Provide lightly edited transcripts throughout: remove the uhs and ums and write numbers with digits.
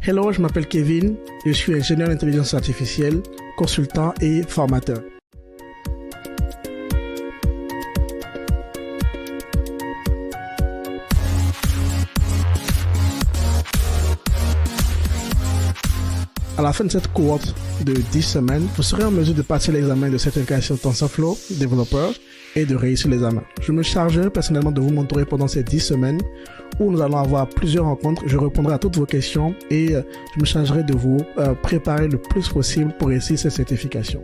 Hello, je m'appelle Kevin, je suis ingénieur d'intelligence artificielle, consultant et formateur. À la fin de cette cohorte de 10 semaines, vous serez en mesure de passer l'examen de certification TensorFlow développeur et de réussir l'examen. Je me chargerai personnellement de vous mentorer pendant ces 10 semaines où nous allons avoir plusieurs rencontres. Je répondrai à toutes vos questions et je me chargerai de vous préparer le plus possible pour réussir cette certification.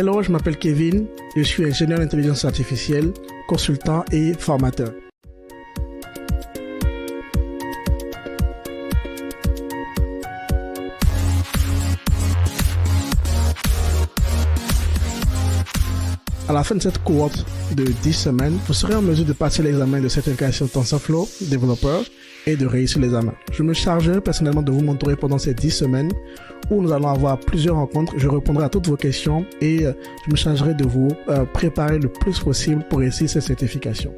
Hello, je m'appelle Kevin, je suis ingénieur d'intelligence artificielle, consultant et formateur. À la fin de cette cohorte de 10 semaines, vous serez en mesure de passer l'examen de certification TensorFlow développeur et de réussir l'examen. Je me chargerai personnellement de vous mentorer pendant ces 10 semaines où nous allons avoir plusieurs rencontres. Je répondrai à toutes vos questions et je me chargerai de vous préparer le plus possible pour réussir cette certification.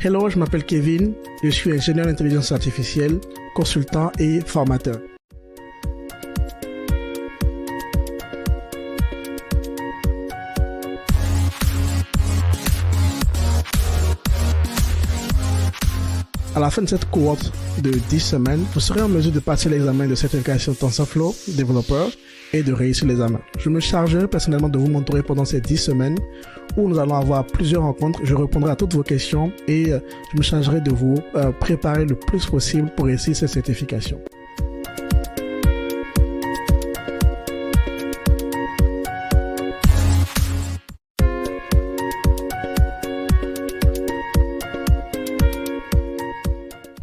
Hello, je m'appelle Kevin, je suis ingénieur d'intelligence artificielle, consultant et formateur. À la fin de cette cohorte de 10 semaines, vous serez en mesure de passer l'examen de certification TensorFlow développeur et de réussir l'examen. Je me chargerai personnellement de vous mentorer pendant ces 10 semaines où nous allons avoir plusieurs rencontres. Je répondrai à toutes vos questions et je me chargerai de vous préparer le plus possible pour réussir cette certification.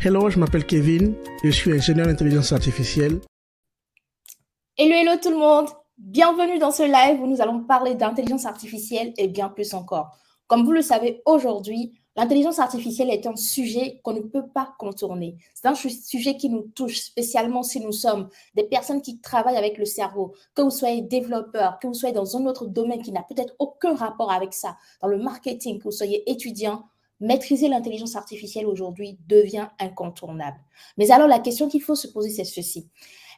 Hello, je m'appelle Kevin, je suis ingénieur d'intelligence artificielle. Hello tout le monde, bienvenue dans ce live où nous allons parler d'intelligence artificielle et bien plus encore. Comme vous le savez aujourd'hui, l'intelligence artificielle est un sujet qu'on ne peut pas contourner. C'est un sujet qui nous touche spécialement si nous sommes des personnes qui travaillent avec le cerveau, que vous soyez développeur, que vous soyez dans un autre domaine qui n'a peut-être aucun rapport avec ça, dans le marketing, que vous soyez étudiant. Maîtriser l'intelligence artificielle aujourd'hui devient incontournable. Mais alors la question qu'il faut se poser, c'est ceci.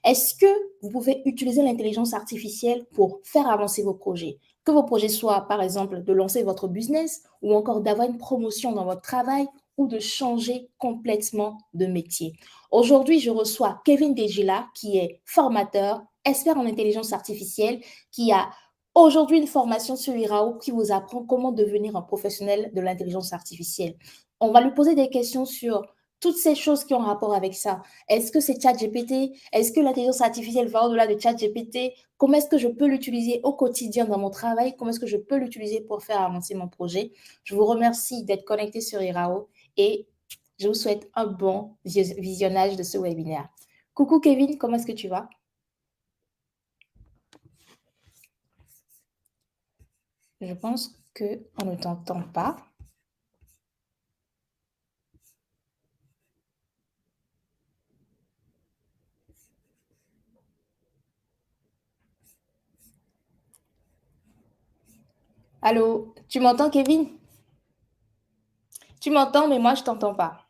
Est-ce que vous pouvez utiliser l'intelligence artificielle pour faire avancer vos projets? Que vos projets soient, par exemple, de lancer votre business ou encore d'avoir une promotion dans votre travail ou de changer complètement de métier. Aujourd'hui, je reçois Kevin Degila, qui est formateur, expert en intelligence artificielle, qui a aujourd'hui une formation sur Irao qui vous apprend comment devenir un professionnel de l'intelligence artificielle. On va lui poser des questions sur toutes ces choses qui ont rapport avec ça. Est-ce que c'est ChatGPT? Est-ce que l'intelligence artificielle va au-delà de ChatGPT? Comment est-ce que je peux l'utiliser au quotidien dans mon travail? Comment est-ce que je peux l'utiliser pour faire avancer mon projet? Je vous remercie d'être connecté sur Irao et je vous souhaite un bon visionnage de ce webinaire. Coucou Kevin, comment est-ce que tu vas? Je pense qu'on ne t'entend pas. Allô, tu m'entends Kevin? Tu m'entends, mais moi je t'entends pas.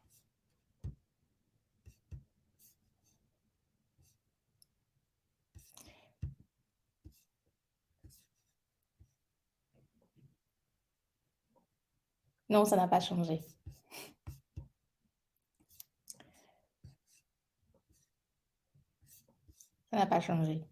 Non, ça n'a pas changé. Ça n'a pas changé.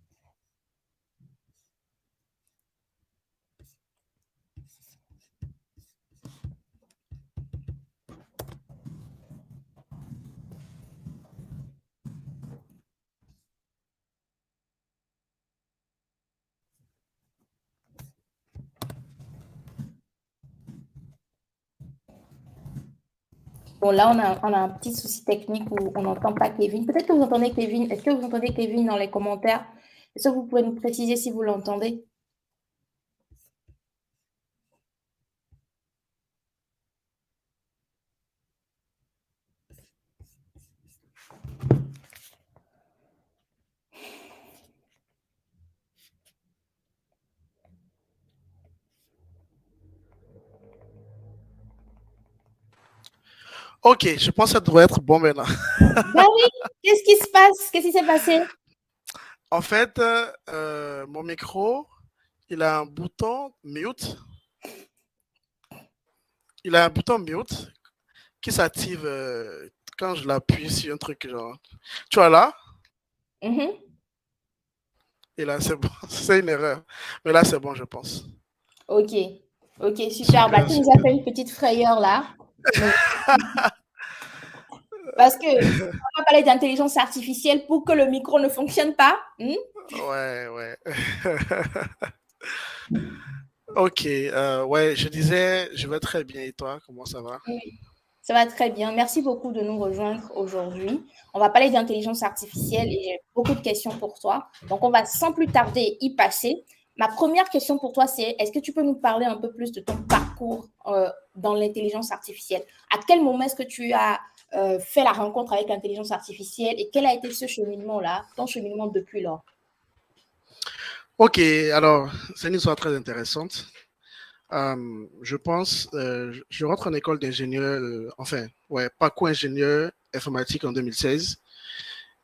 Bon, là, on a un petit souci technique où on n'entend pas Kevin. Peut-être que vous entendez Kevin. Est-ce que vous entendez Kevin dans les commentaires? Est-ce que vous pouvez nous préciser si vous l'entendez? Ok, je pense que ça devrait être bon maintenant. Ben oui, qu'est-ce qui se passe? Qu'est-ce qui s'est passé? En fait, mon micro, il a un bouton mute. Il a un bouton mute qui s'active quand je l'appuie sur un truc genre. Tu vois là? Mhm. Et là, c'est bon. C'est une erreur. Mais là, c'est bon, je pense. Ok, ok, super. Bah, Super, tu nous as super. fait une petite frayeur là. Donc, parce que on va parler d'intelligence artificielle pour que le micro ne fonctionne pas. Ouais, ouais. Ok, ouais, je disais, je vais très bien. Et toi, comment ça va? Oui, ça va très bien. Merci beaucoup de nous rejoindre aujourd'hui. On va parler d'intelligence artificielle et j'ai beaucoup de questions pour toi. Donc, on va sans plus tarder y passer. Ma première question pour toi, c'est est-ce que tu peux nous parler un peu plus de ton parcours dans l'intelligence artificielle? À quel moment est-ce que tu as fait la rencontre avec l'intelligence artificielle et quel a été ce cheminement-là, ton cheminement depuis lors? Ok, alors, c'est une histoire très intéressante. Je pense, je rentre en école d'ingénieur, enfin, ouais, parcours ingénieur informatique en 2016.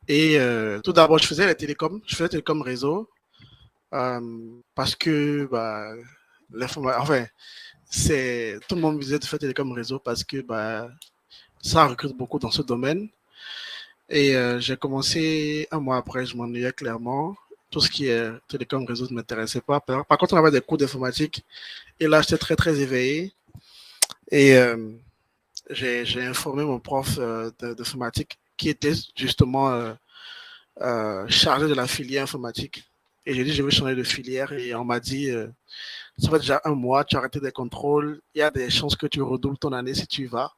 Et tout d'abord, je faisais télécom réseau parce que, bah, enfin, tout le monde me disait de faire télécom réseau parce que, bah, ça recrute beaucoup dans ce domaine. Et j'ai commencé un mois après, je m'ennuyais clairement. Tout ce qui est télécom réseau ne m'intéressait pas. Par contre, on avait des cours d'informatique et là, j'étais très, très éveillé. Et j'ai informé mon prof d'informatique qui était justement chargé de la filière informatique. Et j'ai dit, je veux changer de filière. Et on m'a dit, ça fait déjà un mois, tu as arrêté des contrôles. Il y a des chances que tu redoubles ton année si tu y vas.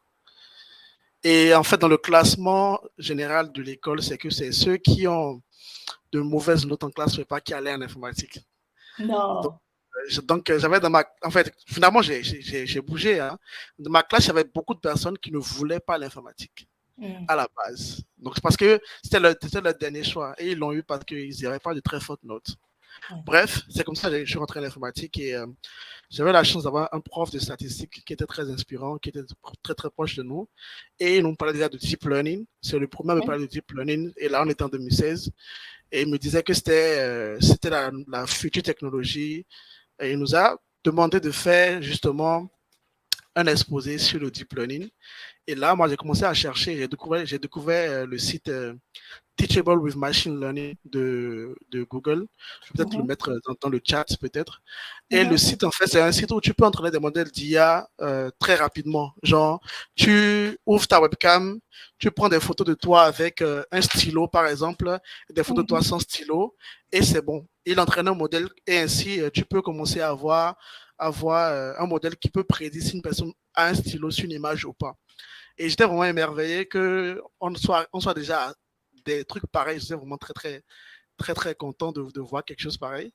Et en fait, dans le classement général de l'école, c'est que c'est ceux qui ont de mauvaises notes en classe prépa qui allaient en informatique. Donc, Non. j'avais dans ma. En fait, finalement, j'ai bougé. Hein. Dans ma classe, il y avait beaucoup de personnes qui ne voulaient pas l'informatique Mm. à la base. Donc, c'est parce que c'était leur dernier choix. Et ils l'ont eu parce qu'ils n'avaient pas de très fortes notes. Mm. Bref, c'est comme ça que je suis rentré en informatique et j'avais la chance d'avoir un prof de statistique qui était très inspirant, qui était très très proche de nous. Et ils nous parlait déjà de deep learning. C'est le premier à me Mm. parler de deep learning. Et là, on était en 2016. Et il me disait que c'était la future technologie. Et il nous a demandé de faire justement un exposé sur le deep learning. Et là, moi, j'ai commencé à chercher. J'ai découvert le site Teachable with Machine Learning de Google. Je vais peut-être le Mhm. mettre dans le chat, peut-être. Et le Mhm. site, en fait, c'est un site où tu peux entraîner des modèles d'IA très rapidement. Genre, tu ouvres ta webcam, tu prends des photos de toi avec un stylo, par exemple, des photos de toi Mhm. sans stylo, et c'est bon. Il entraîne un modèle, et ainsi, tu peux commencer à avoir un modèle qui peut prédire si une personne a un stylo sur une image ou pas. Et j'étais vraiment émerveillé qu'on soit déjà à des trucs pareils. J'étais vraiment très, très, très, très content de voir quelque chose pareil.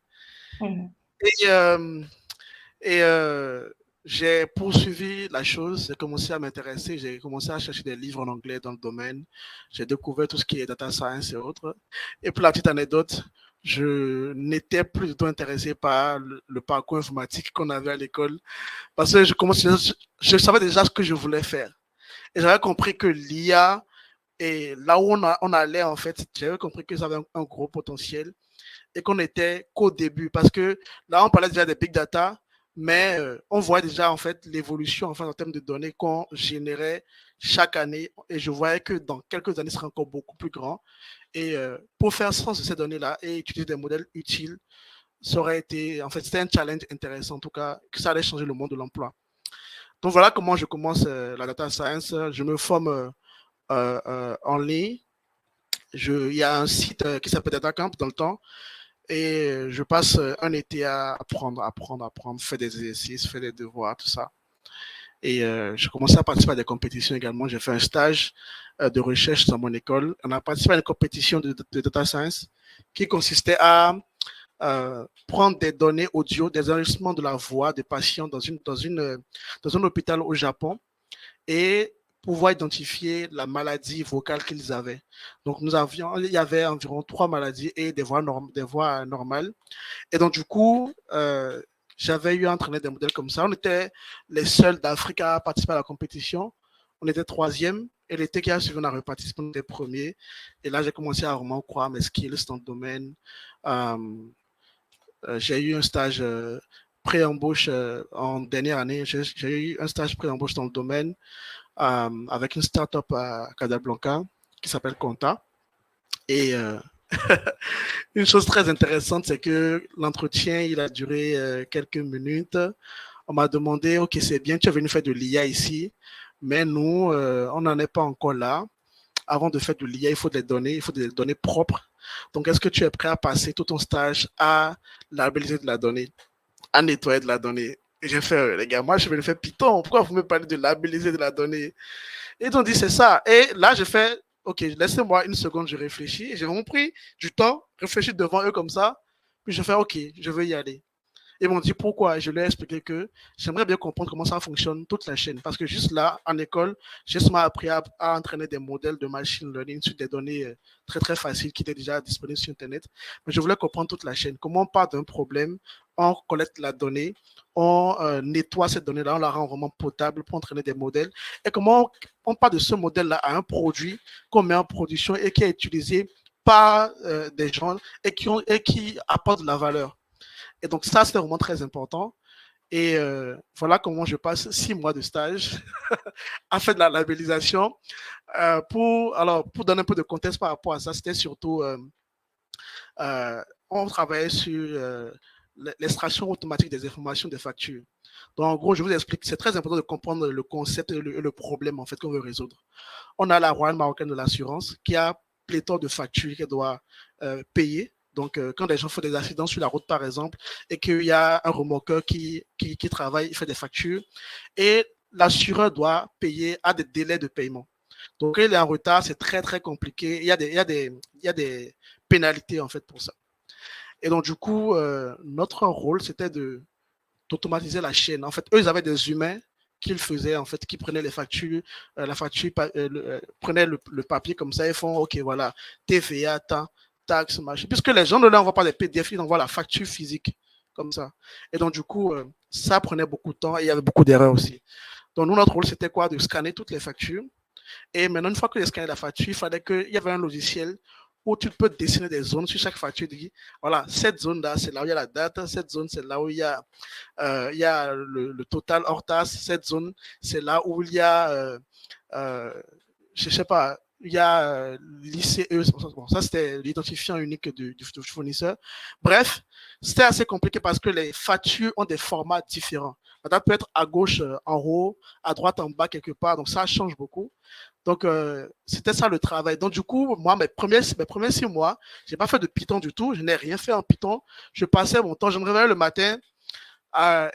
Mhm. Et, euh, et j'ai poursuivi la chose, j'ai commencé à m'intéresser, j'ai commencé à chercher des livres en anglais dans le domaine. J'ai découvert tout ce qui est data science et autres. Et pour la petite anecdote, je n'étais plus du tout intéressé par le parcours informatique qu'on avait à l'école parce que je savais déjà ce que je voulais faire. Et j'avais compris que l'IA, et là où on allait, en fait, j'avais compris que ça avait un gros potentiel et qu'on était qu'au début. Parce que là, on parlait déjà des big data, mais on voit déjà, en fait, l'évolution enfin, en termes de données qu'on générait chaque année. Et je voyais que dans quelques années, ce sera encore beaucoup plus grand. Et pour faire sens de ces données-là et utiliser des modèles utiles, ça aurait été, en fait, c'était un challenge intéressant, en tout cas, que ça allait changer le monde de l'emploi. Donc voilà comment je commence la data science. Je me forme en ligne. Il y a un site qui s'appelle DataCamp dans le temps et je passe un été à apprendre, faire des exercices, faire des devoirs, tout ça. Et j'ai commencé à participer à des compétitions également. J'ai fait un stage de recherche dans mon école. On a participé à une compétition de data science qui consistait à prendre des données audio, des enregistrements de la voix des patients dans un hôpital au Japon et pouvoir identifier la maladie vocale qu'ils avaient. Donc, il y avait environ 3 maladies et des voix normales. Et donc, du coup, j'avais eu à entraîner des modèles comme ça. On était les seuls d'Afrique à participer à la compétition. On était troisième. Et l'été qui a suivi, on a reparticipé, on était premier. Et là, j'ai commencé à vraiment croire mes skills dans le domaine. J'ai eu un stage pré-embauche en dernière année. J'ai eu un stage pré-embauche dans le domaine avec une start-up à Casablanca qui s'appelle Conta. Et une chose très intéressante, c'est que l'entretien, il a duré quelques minutes. On m'a demandé, OK, c'est bien, tu es venu faire de l'IA ici, mais nous, on n'en est pas encore là. Avant de faire de l'IA, il faut des données propres. Donc, est-ce que tu es prêt à passer tout ton stage à labelliser de la donnée, à nettoyer de la donnée? Et j'ai fait, les gars, moi, je vais le faire Python. Pourquoi vous me parlez de labelliser de la donnée? Et ils ont dit, c'est ça. Et là, j'ai fait, OK, laissez-moi une seconde, je réfléchis. J'ai vraiment pris du temps, réfléchi devant eux comme ça. Puis je fais, OK, je veux y aller. Ils m'ont dit pourquoi. Je leur ai expliqué que j'aimerais bien comprendre comment ça fonctionne toute la chaîne. Parce que juste là, en école, j'ai seulement appris à entraîner des modèles de machine learning sur des données très, très faciles qui étaient déjà disponibles sur Internet. Mais je voulais comprendre toute la chaîne. Comment on part d'un problème, on collecte la donnée, on nettoie cette donnée-là, on la rend vraiment potable pour entraîner des modèles. Et comment on part de ce modèle-là à un produit qu'on met en production et qui est utilisé par des gens et qui apporte de la valeur. Et donc ça, c'était vraiment très important. Et voilà comment je passe 6 mois de stage à faire de la labellisation. Pour donner un peu de contexte par rapport à ça, c'était surtout, on travaillait sur l'extraction automatique des informations des factures. Donc en gros, je vous explique, c'est très important de comprendre le concept et le problème en fait qu'on veut résoudre. On a la Royale marocaine de l'assurance qui a pléthore de factures qu'elle doit payer. Donc, quand les gens font des accidents sur la route, par exemple, et qu'il y a un remorqueur qui travaille, il fait des factures, et l'assureur doit payer à des délais de paiement. Donc, quand il est en retard, c'est très, très compliqué. Il y a des pénalités, en fait, pour ça. Et donc, du coup, notre rôle, c'était d'automatiser la chaîne. En fait, eux, ils avaient des humains qu'ils faisaient, en fait, qui prenaient les factures, la facture, prenaient le papier comme ça, ils font, OK, voilà, TVA, temps, taxes, machin. Puisque les gens ne leur envoient pas des PDF, ils envoient la facture physique, comme ça. Et donc, du coup, ça prenait beaucoup de temps et il y avait beaucoup d'erreurs aussi. Donc, nous, notre rôle, c'était quoi? De scanner toutes les factures. Et maintenant, une fois que j'ai scanné la facture, il fallait qu'il y avait un logiciel où tu peux dessiner des zones sur chaque facture. Tu dis, voilà, cette zone-là, c'est là où il y a la date. Cette zone, c'est là où il y a le total hors taxe. Cette zone, c'est là où il y a, je ne sais pas, il y a l'ICE. Bon, ça, c'était l'identifiant unique du fournisseur. Bref, c'était assez compliqué parce que les factures ont des formats différents. La date peut être à gauche en haut, à droite en bas quelque part. Donc, ça change beaucoup. Donc, c'était ça le travail. Donc, du coup, moi, mes premiers 6 mois, je n'ai pas fait de Python du tout. Je n'ai rien fait en Python. Je passais mon temps. Je me réveillais le matin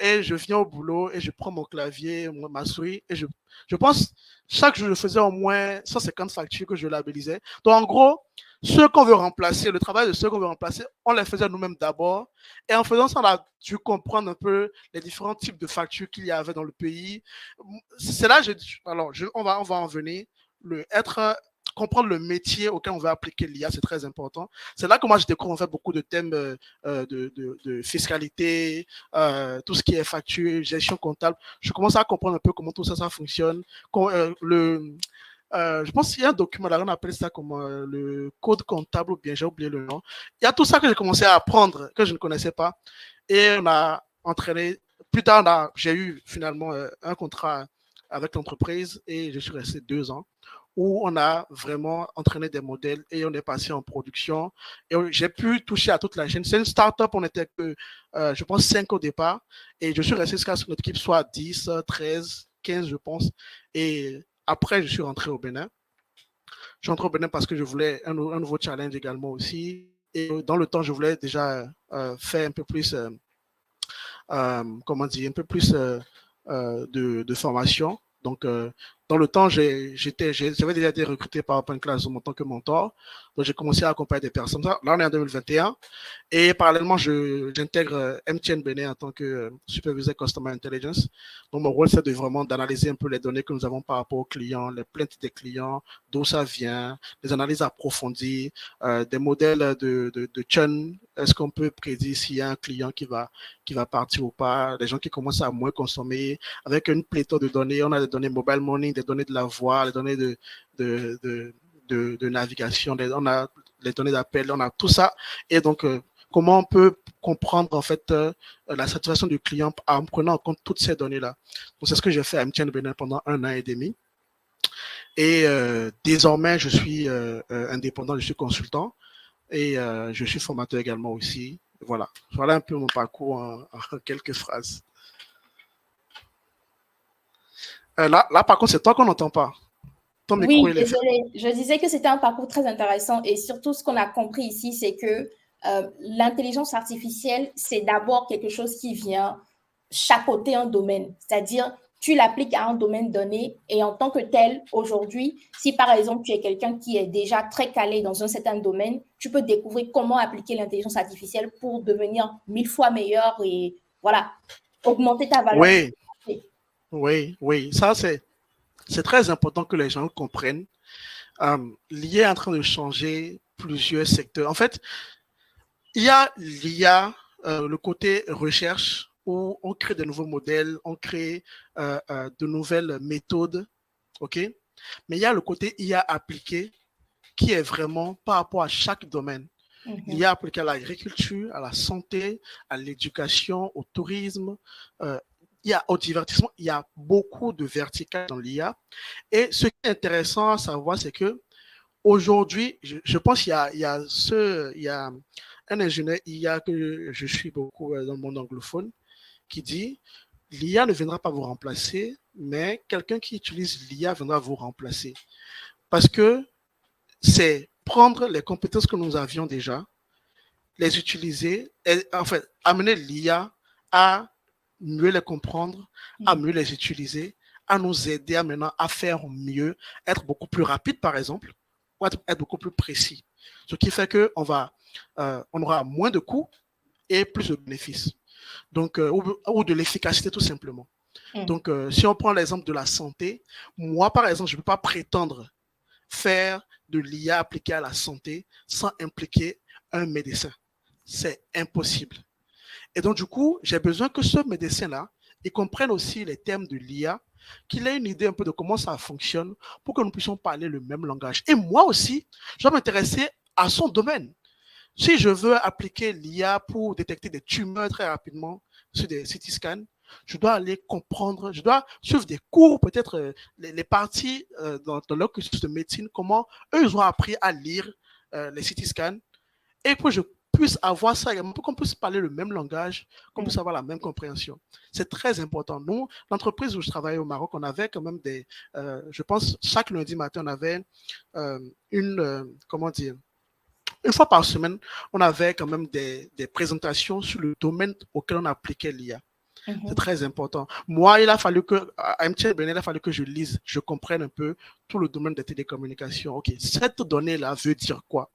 et je viens au boulot et je prends mon clavier, ma souris et je pense chaque jour, je faisais au moins 150 factures que je labellisais. Donc, en gros, ceux qu'on veut remplacer, le travail de ceux qu'on veut remplacer, on les faisait nous-mêmes d'abord. Et en faisant ça, on a dû comprendre un peu les différents types de factures qu'il y avait dans le pays. C'est là, on va en venir. Comprendre le métier auquel on veut appliquer l'IA, c'est très important. C'est là que moi, je découvre en fait beaucoup de thèmes de fiscalité, tout ce qui est facture, gestion comptable. Je commence à comprendre un peu comment tout ça, ça fonctionne. Je pense qu'il y a un document là, on appelle ça comme le code comptable ou bien j'ai oublié le nom. Il y a tout ça que j'ai commencé à apprendre, que je ne connaissais pas. Et on a entraîné. Plus tard, j'ai eu finalement un contrat avec l'entreprise et je suis resté 2 ans où on a vraiment entraîné des modèles et on est passé en production. Et j'ai pu toucher à toute la chaîne. C'est une start-up, on était que, je pense, 5 au départ. Et je suis resté jusqu'à ce que notre équipe soit 10, 13, 15, je pense. Et après, je suis rentré au Bénin. Je suis rentré au Bénin parce que je voulais un nouveau challenge également aussi. Et dans le temps, je voulais déjà faire un peu plus, comment dire, un peu plus de formation. Donc, dans le temps, j'avais déjà été recruté par Open Classroom en tant que mentor. Donc, j'ai commencé à accompagner des personnes. Là, on est en 2021. Et parallèlement, j'intègre MTN Benin en tant que superviseur Customer Intelligence. Donc, mon rôle, c'est de vraiment d'analyser un peu les données que nous avons par rapport aux clients, les plaintes des clients, d'où ça vient, des analyses approfondies, des modèles de churn. Est-ce qu'on peut prédire s'il y a un client qui va partir ou pas, des gens qui commencent à moins consommer, avec une pléthore de données. On a des données mobile money, des données de la voix, des données de navigation, on a les données d'appel, on a tout ça. Et donc, comment on peut comprendre en fait la satisfaction du client en prenant en compte toutes ces données-là. Donc, c'est ce que j'ai fait à MTN Benin pendant 1 an et demi. Et désormais, je suis indépendant, je suis consultant et je suis formateur également aussi. Voilà un peu mon parcours en quelques phrases. Là, par contre, c'est toi qu'on n'entend pas. Ton micro, Oui, désolé. Je disais que c'était un parcours très intéressant et surtout ce qu'on a compris ici, c'est que l'intelligence artificielle, c'est d'abord quelque chose qui vient chapeauter un domaine. C'est-à-dire, tu l'appliques à un domaine donné et en tant que tel, aujourd'hui, si par exemple tu es quelqu'un qui est déjà très calé dans un certain domaine, tu peux découvrir comment appliquer l'intelligence artificielle pour devenir 1000 fois meilleur et voilà, augmenter ta valeur. Oui. Ça, c'est très important que les gens comprennent. L'IA est en train de changer plusieurs secteurs. En fait, il y a l'IA, le côté recherche, où on crée de nouveaux modèles, on crée de nouvelles méthodes, ok? Mais il y a le côté IA appliqué qui est vraiment par rapport à chaque domaine. L'IA appliquée à l'agriculture, à la santé, à l'éducation, au tourisme, au divertissement. Il y a beaucoup de verticales dans l'IA. Et ce qui est intéressant à savoir, c'est que aujourd'hui, je pense qu'il y a un ingénieur IA que je suis beaucoup dans le monde anglophone qui dit l'IA ne viendra pas vous remplacer, mais quelqu'un qui utilise l'IA viendra vous remplacer. Parce que c'est prendre les compétences que nous avions déjà, les utiliser, et en fait, amener l'IA à mieux les comprendre, à mieux les utiliser, à nous aider maintenant à faire mieux, être beaucoup plus rapide, par exemple, ou être beaucoup plus précis. Ce qui fait qu'on on aura moins de coûts et plus de bénéfices. Donc, ou de l'efficacité, tout simplement. Donc, si on prend l'exemple de la santé, moi, par exemple, je ne peux pas prétendre faire de l'IA appliquée à la santé sans impliquer un médecin. C'est impossible. Et donc, du coup, j'ai besoin que ce médecin-là, il comprenne aussi les termes de l'IA, qu'il ait une idée un peu de comment ça fonctionne pour que nous puissions parler le même langage. Et moi aussi, je dois m'intéresser à son domaine. Si je veux appliquer l'IA pour détecter des tumeurs très rapidement sur des CT scans, je dois aller comprendre, je dois suivre des cours, peut-être les parties dans leur cursus de médecine, comment eux, ils ont appris à lire les CT scans et que je puisse avoir ça également, pour qu'on puisse parler le même langage, qu'on puisse avoir la même compréhension. C'est très important. Nous, l'entreprise où je travaillais au Maroc, on avait quand même je pense, chaque lundi matin, on avait comment dire, une fois par semaine, on avait quand même des présentations sur le domaine auquel on appliquait l'IA. C'est très important. Moi, à MTN Benin, il a fallu que je lise, je comprenne un peu tout le domaine des télécommunications. OK, cette donnée-là veut dire quoi?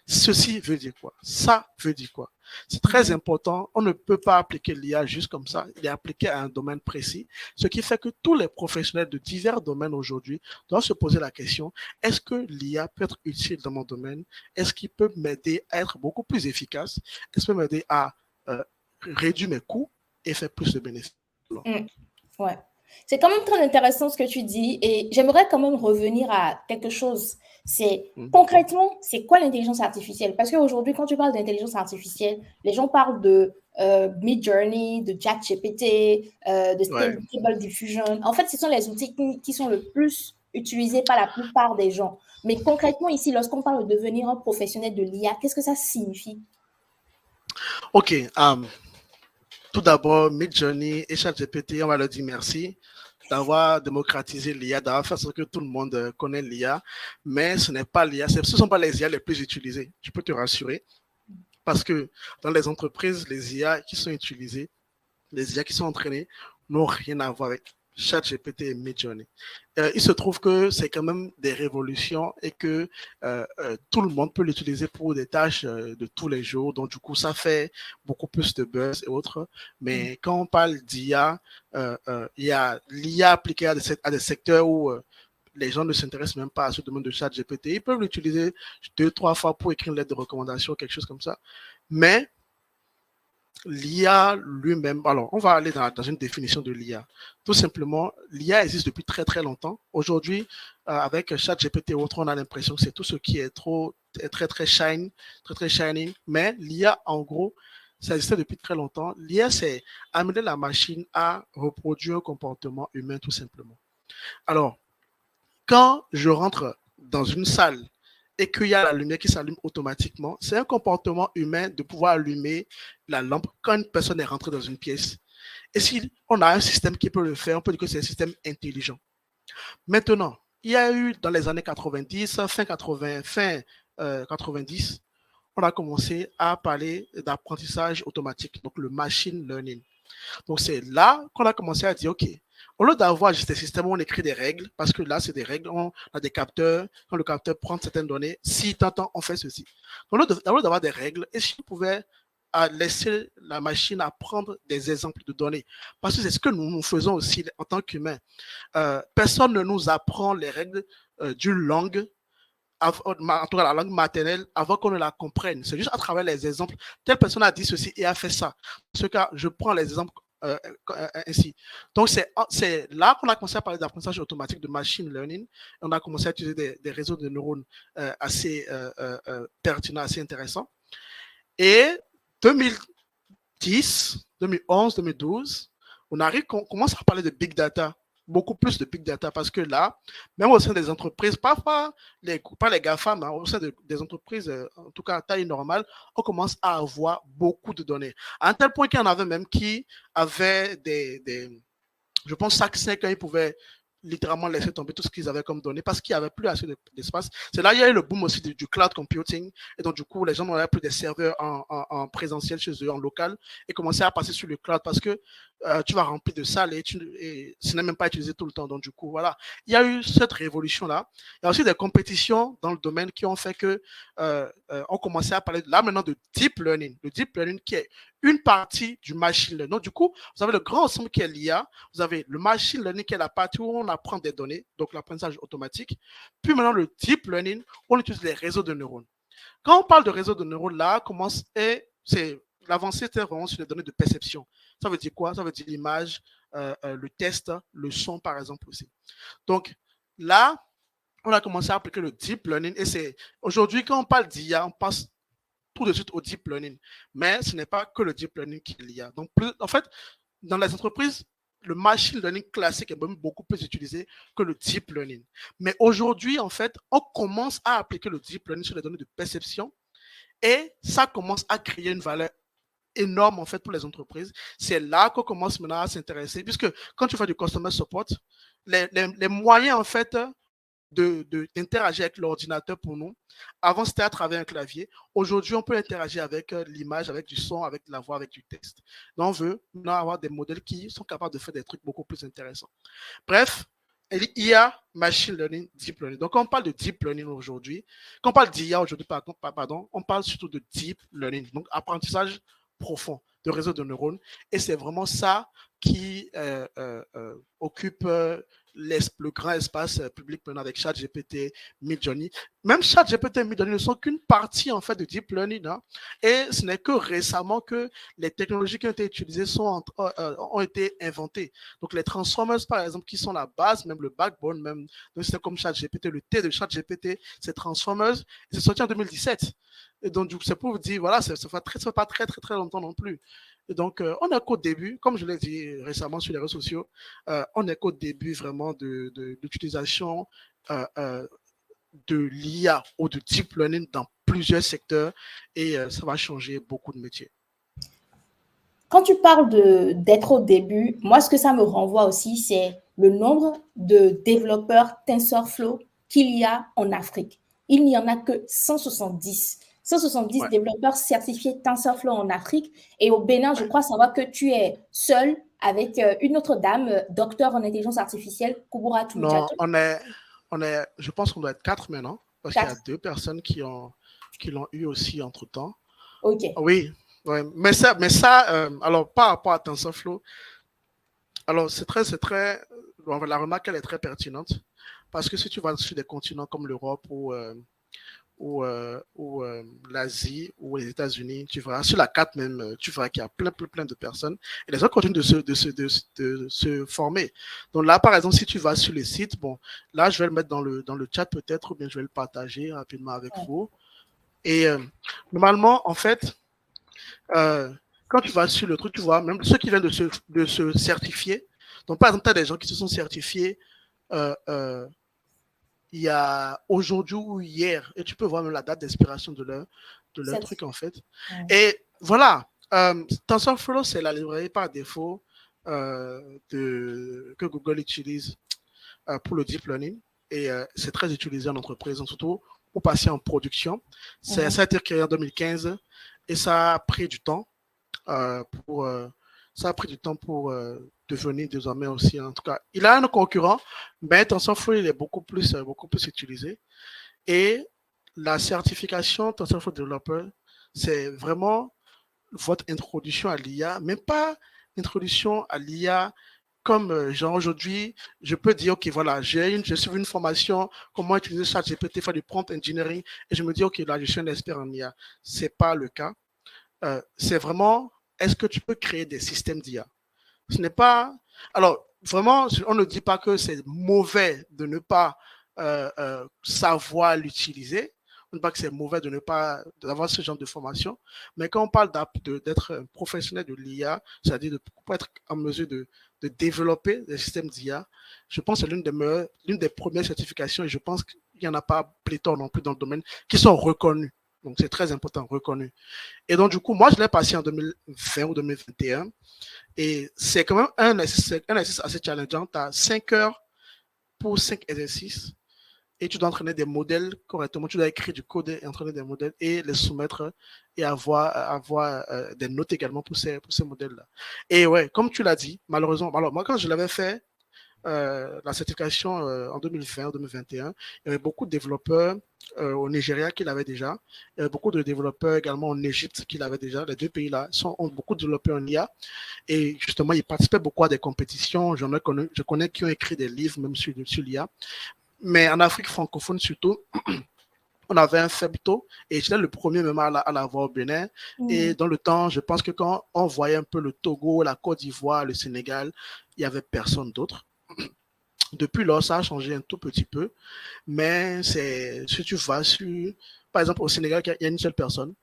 Ceci veut dire quoi? Ça veut dire quoi? C'est très important. On ne peut pas appliquer l'IA juste comme ça. Il est appliqué à un domaine précis. Ce qui fait que tous les professionnels de divers domaines aujourd'hui doivent se poser la question, est-ce que l'IA peut être utile dans mon domaine? Est-ce qu'il peut m'aider à être beaucoup plus efficace? Est-ce qu'il peut m'aider à réduire mes coûts et faire plus de bénéfices? Ouais. C'est quand même très intéressant ce que tu dis et j'aimerais quand même revenir à quelque chose. C'est concrètement, c'est quoi l'intelligence artificielle? Parce qu'aujourd'hui, quand tu parles d'intelligence artificielle, les gens parlent de Midjourney, de ChatGPT, de Stable Diffusion. En fait, ce sont les outils qui sont le plus utilisés par la plupart des gens. Mais concrètement, ici, lorsqu'on parle de devenir un professionnel de l'IA, qu'est-ce que ça signifie? OK. Tout d'abord, Midjourney et ChatGPT, on va leur dire merci d'avoir démocratisé l'IA, d'avoir fait ce que tout le monde connaît l'IA, mais ce n'est pas l'IA, ce ne sont pas les IA les plus utilisées, je peux te rassurer, parce que dans les entreprises, les IA qui sont utilisées, les IA qui sont entraînées, n'ont rien à voir avec ChatGPT et Midjourney. Il se trouve que c'est quand même des révolutions et que tout le monde peut l'utiliser pour des tâches de tous les jours. Donc, du coup, ça fait beaucoup plus de buzz et autres. Mais quand on parle d'IA, il y a l'IA appliquée à des secteurs où les gens ne s'intéressent même pas à ce domaine de ChatGPT. Ils peuvent l'utiliser 2-3 fois pour écrire une lettre de recommandation, quelque chose comme ça. Mais l'IA lui-même, alors on va aller dans une définition de l'IA. Tout simplement, l'IA existe depuis très très longtemps. Aujourd'hui, avec ChatGPT et autres, on a l'impression que c'est tout ce qui est très très shiny. Mais l'IA, en gros, ça existait depuis très longtemps. L'IA, c'est amener la machine à reproduire un comportement humain tout simplement. Alors, quand je rentre dans une salle et qu'il y a la lumière qui s'allume automatiquement, c'est un comportement humain de pouvoir allumer la lampe quand une personne est rentrée dans une pièce. Et si on a un système qui peut le faire, on peut dire que c'est un système intelligent. Maintenant, il y a eu dans les années 90, fin 90, on a commencé à parler d'apprentissage automatique, donc le machine learning. Donc c'est là qu'on a commencé à dire, OK, au lieu d'avoir juste des systèmes où on écrit des règles, parce que là, c'est des règles, on a des capteurs, quand le capteur prend certaines données, si t'entends, on fait ceci. Au lieu d'avoir des règles, est-ce qu'on pouvait laisser la machine apprendre des exemples de données? Parce que c'est ce que nous faisons aussi en tant qu'humains. Personne ne nous apprend les règles d'une langue, en tout cas la langue maternelle, avant qu'on ne la comprenne. C'est juste à travers les exemples. Telle personne a dit ceci et a fait ça. En ce cas, je prends les exemples ainsi. Donc, c'est là qu'on a commencé à parler d'apprentissage automatique, de machine learning. On a commencé à utiliser des réseaux de neurones assez pertinents, assez intéressants. Et 2010, 2011, 2012, on commence à parler de big data, beaucoup plus de big data, parce que là, même au sein des entreprises, pas les GAFAM, hein, au sein des entreprises, en tout cas à taille normale, on commence à avoir beaucoup de données. À un tel point qu'il y en avait même qui avaient je pense chaque 5 ans, ils pouvaient littéralement laisser tomber tout ce qu'ils avaient comme données parce qu'il n'y avait plus assez d'espace. C'est là qu'il y a eu le boom aussi du cloud computing. Et donc, du coup, les gens n'avaient plus des serveurs en présentiel chez eux, en local, et commençaient à passer sur le cloud parce que tu vas remplir de salles et ce n'est même pas utilisé tout le temps. Donc, du coup, voilà. Il y a eu cette révolution-là. Il y a aussi des compétitions dans le domaine qui ont fait que on commençait à parler là maintenant de deep learning. Le deep learning qui est une partie du machine learning. Donc, du coup, vous avez le grand ensemble qui est l'IA, vous avez le machine learning qui est la partie où on apprend des données, donc l'apprentissage automatique. Puis maintenant, le deep learning, on utilise les réseaux de neurones. Quand on parle de réseaux de neurones, là, l'avancée, c'est vraiment sur les données de perception. Ça veut dire quoi? Ça veut dire l'image, le test, le son, par exemple, aussi. Donc, là, on a commencé à appliquer le deep learning et c'est aujourd'hui, quand on parle d'IA, on passe tout de suite au deep learning. Mais ce n'est pas que le deep learning qui est l'IA. Donc, en fait, dans les entreprises, le machine learning classique est même beaucoup plus utilisé que le deep learning. Mais aujourd'hui, en fait, on commence à appliquer le deep learning sur les données de perception et ça commence à créer une valeur énorme, en fait, pour les entreprises. C'est là qu'on commence maintenant à s'intéresser, puisque quand tu fais du customer support, les moyens, en fait, d'interagir avec l'ordinateur pour nous. Avant, c'était à travers un clavier. Aujourd'hui, on peut interagir avec l'image, avec du son, avec la voix, avec du texte. Donc, on veut maintenant avoir des modèles qui sont capables de faire des trucs beaucoup plus intéressants. Bref, IA, machine learning, deep learning. Donc, quand on parle de deep learning aujourd'hui, quand on parle d'IA aujourd'hui, pardon, on parle surtout de deep learning. Donc, apprentissage profond de réseau de neurones. Et c'est vraiment ça qui occupe le grand espace public maintenant avec ChatGPT, Midjourney. Même ChatGPT et Midjourney ne sont qu'une partie en fait de deep learning. Hein, et ce n'est que récemment que les technologies qui ont été utilisées ont été inventées. Donc les transformers par exemple qui sont la base, même le backbone, même c'est comme ChatGPT, le T de ChatGPT, c'est transformers. C'est sorti en 2017. Et donc c'est pour vous dire voilà, ça fait pas très longtemps non plus. Et donc, on n'est qu'au début, comme je l'ai dit récemment sur les réseaux sociaux, on n'est qu'au début vraiment de l'utilisation de l'IA ou de deep learning dans plusieurs secteurs et ça va changer beaucoup de métiers. Quand tu parles d'être au début, moi, ce que ça me renvoie aussi, c'est le nombre de développeurs TensorFlow qu'il y a en Afrique. Il n'y en a que 170. 170 Ouais. développeurs certifiés TensorFlow en Afrique. Et au Bénin, je crois savoir que tu es seul avec une autre dame, docteur en intelligence artificielle, Kubura Non, Tumjato. je pense qu'on doit être 4 maintenant, parce qu'il y a 2 personnes qui l'ont eu aussi entre-temps. Ok. Oui, ouais. Mais ça, alors par rapport à TensorFlow, alors c'est très, la remarque elle est très pertinente, parce que si tu vas sur des continents comme l'Europe ou l'Asie ou les États-Unis, tu verras sur la carte même, tu verras qu'il y a plein de personnes et les gens continuent de se former. Donc là, par exemple, si tu vas sur le site, bon, là, je vais le mettre dans le chat peut-être, ou bien je vais le partager rapidement avec vous. Et normalement, en fait, quand tu vas sur le truc, tu vois, même ceux qui viennent de se certifier. Donc, par exemple, tu as des gens qui se sont certifiés il y a aujourd'hui ou hier, et tu peux voir même la date d'expiration de leur truc, en fait. Ouais. Et voilà, TensorFlow, c'est la librairie par défaut que Google utilise pour le deep learning. Et c'est très utilisé en entreprise, surtout pour passer en production. Ça a été créé en 2015 et ça a pris du temps pour devenir désormais aussi. En tout cas, il a un concurrent, mais TensorFlow, il est beaucoup plus utilisé. Et la certification TensorFlow Developer, c'est vraiment votre introduction à l'IA, mais pas introduction à l'IA comme genre aujourd'hui, je peux dire, OK, voilà, j'ai suivi une formation, comment utiliser ChatGPT, faire du prompt engineering, et je me dis, OK, là, je suis un expert en IA. Ce n'est pas le cas. C'est vraiment, est-ce que tu peux créer des systèmes d'IA? Ce n'est pas... Alors, vraiment, on ne dit pas que c'est mauvais de ne pas savoir l'utiliser. On ne dit pas que c'est mauvais de ne pas avoir ce genre de formation. Mais quand on parle d'être un professionnel de l'IA, c'est-à-dire de être en mesure de développer des systèmes d'IA, je pense que c'est l'une des premières certifications et je pense qu'il n'y en a pas pléthore non plus dans le domaine qui sont reconnues. Donc, c'est très important, reconnu. Et donc, du coup, moi, je l'ai passé en 2020 ou 2021. Et c'est quand même un exercice assez challengeant. Tu as 5 heures pour 5 exercices. Et tu dois entraîner des modèles correctement. Tu dois écrire du code et entraîner des modèles et les soumettre et avoir des notes également pour ces modèles-là. Et ouais, comme tu l'as dit, malheureusement, alors moi, quand je l'avais fait, la certification en 2020-2021, il y avait beaucoup de développeurs au Nigeria qui l'avaient déjà. Il y avait beaucoup de développeurs également en Égypte qui l'avaient déjà. Les deux pays-là ont beaucoup de développeurs en IA. Et justement, ils participaient beaucoup à des compétitions. Je connais qui ont écrit des livres même sur l'IA. Mais en Afrique francophone surtout, on avait un faible taux et j'étais le premier même à l'avoir au Bénin. Et dans le temps, je pense que quand on voyait un peu le Togo, la Côte d'Ivoire, le Sénégal, il n'y avait personne d'autre. Depuis lors, ça a changé un tout petit peu, mais si tu vas sur, par exemple au Sénégal, il y a une seule personne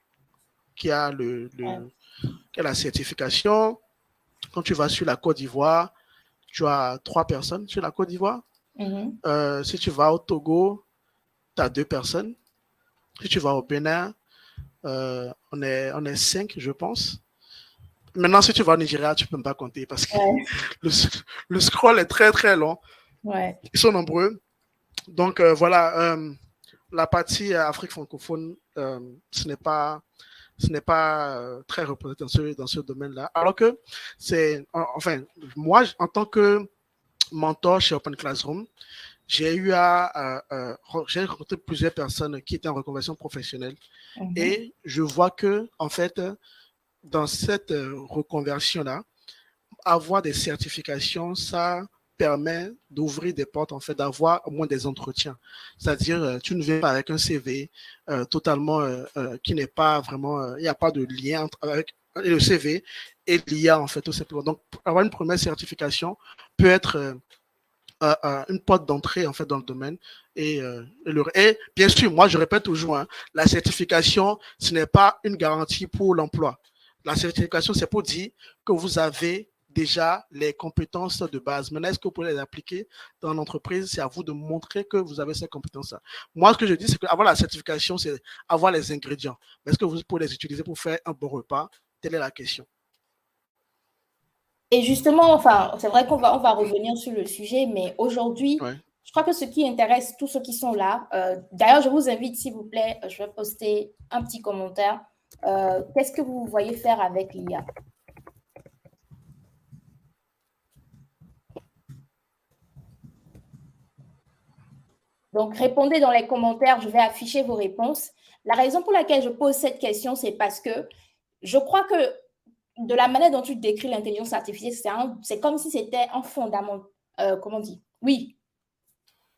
qui a qui a la certification. Quand tu vas sur la Côte d'Ivoire, tu as 3 personnes sur la Côte d'Ivoire. Si tu vas au Togo, tu as 2 personnes. Si tu vas au Bénin, on est 5, je pense. Maintenant, si tu vas au Nigeria, tu ne peux même pas compter parce que le scroll est très, très long. Ouais. Ils sont nombreux. Donc, voilà, la partie Afrique francophone, ce n'est pas très représenté dans ce domaine-là. Alors que enfin, moi, en tant que mentor chez Open Classroom, j'ai rencontré plusieurs personnes qui étaient en reconversion professionnelle. Et je vois que, en fait, dans cette reconversion-là, avoir des certifications, ça permet d'ouvrir des portes, en fait, d'avoir au moins des entretiens. C'est-à-dire, tu ne viens pas avec un CV totalement qui n'est pas vraiment, il n'y a pas de lien avec le CV et l'IA, en fait, tout simplement. Donc, avoir une première certification peut être une porte d'entrée, en fait, dans le domaine. Et bien sûr, moi, je répète toujours, hein, la certification, ce n'est pas une garantie pour l'emploi. La certification, c'est pour dire que vous avez déjà les compétences de base. Maintenant, est-ce que vous pouvez les appliquer dans l'entreprise? C'est à vous de montrer que vous avez ces compétences-là. Moi, ce que je dis, c'est qu'avoir la certification, c'est avoir les ingrédients. Mais est-ce que vous pouvez les utiliser pour faire un bon repas? Telle est la question. Et justement, enfin, c'est vrai qu'on va revenir sur le sujet, mais aujourd'hui, je crois que ce qui intéresse tous ceux qui sont là, d'ailleurs, je vous invite, s'il vous plaît, je vais poster un petit commentaire. Qu'est-ce que vous voyez faire avec l'IA? Donc, répondez dans les commentaires, je vais afficher vos réponses. La raison pour laquelle je pose cette question, c'est parce que je crois que de la manière dont tu décris l'intelligence artificielle, c'est comme si c'était un fondament, comment on dit? Oui,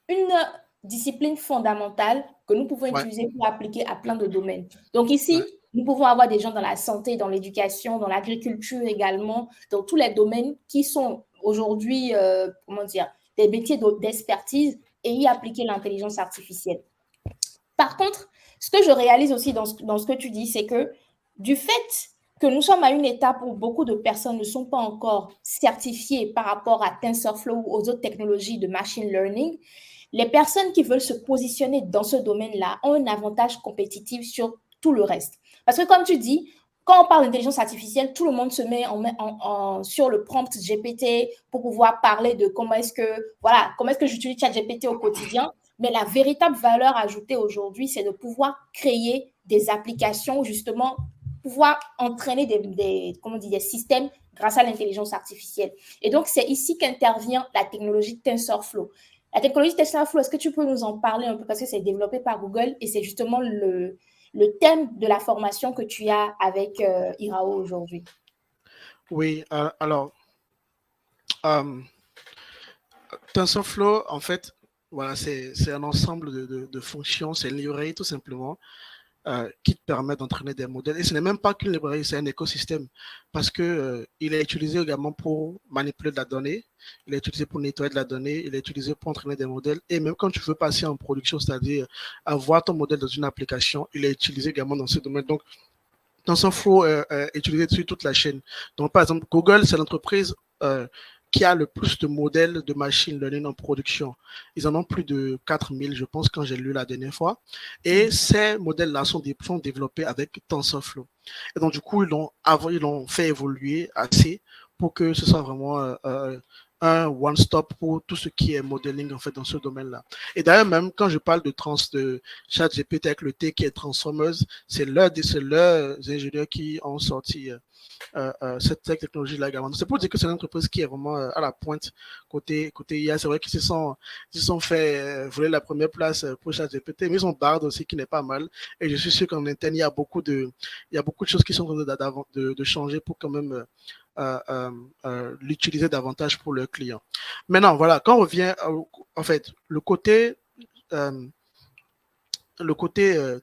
une discipline fondamentale que nous pouvons utiliser pour appliquer à plein de domaines. Donc ici, nous pouvons avoir des gens dans la santé, dans l'éducation, dans l'agriculture également, dans tous les domaines qui sont aujourd'hui, comment dire, des métiers d'expertise et y appliquer l'intelligence artificielle. Par contre, ce que je réalise aussi dans ce que tu dis, c'est que du fait que nous sommes à une étape où beaucoup de personnes ne sont pas encore certifiées par rapport à TensorFlow ou aux autres technologies de machine learning, les personnes qui veulent se positionner dans ce domaine-là ont un avantage compétitif sur tout le reste. Parce que comme tu dis, quand on parle d'intelligence artificielle, tout le monde se met sur le prompt GPT pour pouvoir parler de comment est-ce que j'utilise ChatGPT au quotidien. Mais la véritable valeur ajoutée aujourd'hui, c'est de pouvoir créer des applications, justement, pouvoir entraîner des systèmes grâce à l'intelligence artificielle. Et donc, c'est ici qu'intervient la technologie TensorFlow. La technologie TensorFlow, est-ce que tu peux nous en parler un peu? Parce que c'est développé par Google et c'est justement le thème de la formation que tu as avec Irao aujourd'hui. Oui, alors, TensorFlow, en fait, voilà, c'est un ensemble de fonctions, c'est une librairie tout simplement qui te permet d'entraîner des modèles. Et ce n'est même pas qu'une librairie, c'est un écosystème parce que il est utilisé également pour manipuler de la donnée, il est utilisé pour nettoyer de la donnée, il est utilisé pour entraîner des modèles. Et même quand tu veux passer en production, c'est-à-dire avoir ton modèle dans une application, il est utilisé également dans ce domaine. Donc, TensorFlow est utilisé sur toute la chaîne. Donc, par exemple, Google, c'est l'entreprise qui a le plus de modèles de machine learning en production. Ils en ont plus de 4000, je pense, quand j'ai lu la dernière fois. Et ces modèles-là sont développés avec TensorFlow. Et donc, du coup, ils l'ont fait évoluer assez pour que ce soit vraiment un one-stop pour tout ce qui est modeling en fait dans ce domaine-là. Et d'ailleurs, même quand je parle de ChatGPT avec le T qui est Transformers, c'est leurs ingénieurs qui ont sorti cette technologie-là également. C'est pour dire que c'est une entreprise qui est vraiment à la pointe côté IA. C'est vrai qu'ils se sont fait voler la première place pour ChatGPT, mais ils ont Bard aussi qui n'est pas mal. Et je suis sûr qu'en interne, il y a beaucoup de choses qui sont en train de changer pour quand même l'utiliser davantage pour leurs clients. Maintenant, voilà, quand on revient, en fait, le côté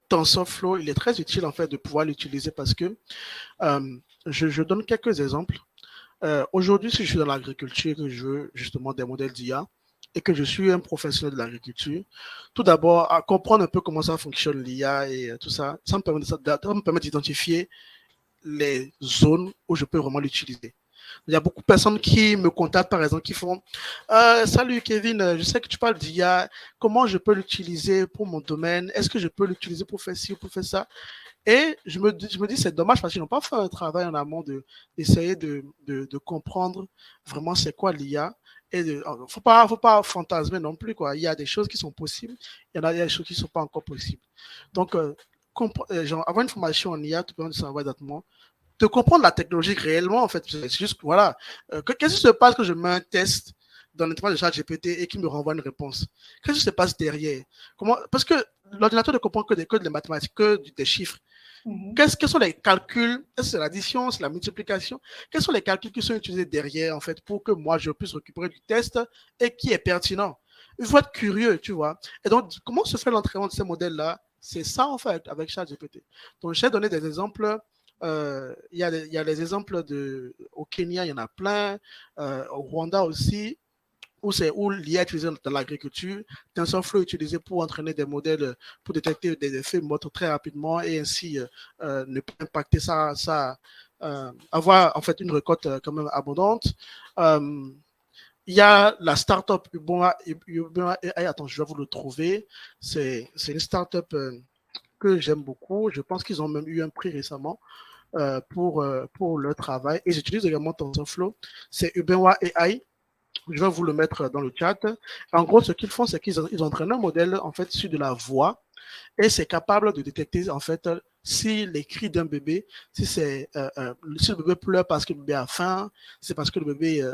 TensorFlow, il est très utile en fait de pouvoir l'utiliser parce que je donne quelques exemples. Aujourd'hui, si je suis dans l'agriculture et que je veux justement des modèles d'IA et que je suis un professionnel de l'agriculture, tout d'abord, à comprendre un peu comment ça fonctionne l'IA et tout ça, ça me permet d'identifier les zones où je peux vraiment l'utiliser. Il y a beaucoup de personnes qui me contactent, par exemple, qui font salut Kevin, je sais que tu parles d'IA, comment je peux l'utiliser pour mon domaine? Est-ce que je peux l'utiliser pour faire ci ou pour faire ça? Et je me dis, c'est dommage parce qu'ils n'ont pas fait un travail en amont d'essayer de comprendre vraiment c'est quoi l'IA. Et faut pas fantasmer non plus, quoi. Il y a des choses qui sont possibles, il y a des choses qui ne sont pas encore possibles. Donc, avoir une formation en IA, tu peux savoir exactement de comprendre la technologie réellement, en fait. C'est juste, voilà. Qu'est-ce qui se passe quand je mets un test dans l'interface de ChatGPT et qui me renvoie une réponse? Qu'est-ce qui se passe derrière? Parce que l'ordinateur ne comprend que des mathématiques, que des chiffres. Quels sont les calculs? Est-ce que c'est l'addition, c'est la multiplication? Quels sont les calculs qui sont utilisés derrière, en fait, pour que moi, je puisse récupérer du test et qui est pertinent? Il faut être curieux, tu vois. Et donc, comment se fait l'entraînement de ces modèles-là? C'est ça, en fait, avec ChatGPT. Donc, j'ai donné des exemples. Il y a les exemples au Kenya, il y en a plein, au Rwanda aussi, où l'IA est utilisée dans l'agriculture, TensorFlow est utilisé pour entraîner des modèles pour détecter des effets motres très rapidement et ainsi ne pas impacter avoir en fait une récolte quand même abondante. Il y a la startup Ubonga AI, attends, je vais vous le trouver. C'est une startup que j'aime beaucoup. Je pense qu'ils ont même eu un prix récemment pour leur travail. Et j'utilise également TensorFlow. C'est Ubonga AI. Je vais vous le mettre dans le chat. En gros, ce qu'ils font, c'est qu'ils entraînent un modèle en fait sur de la voix et c'est capable de détecter en fait si les cris d'un bébé, si le bébé pleure parce que le bébé a faim, c'est parce que le bébé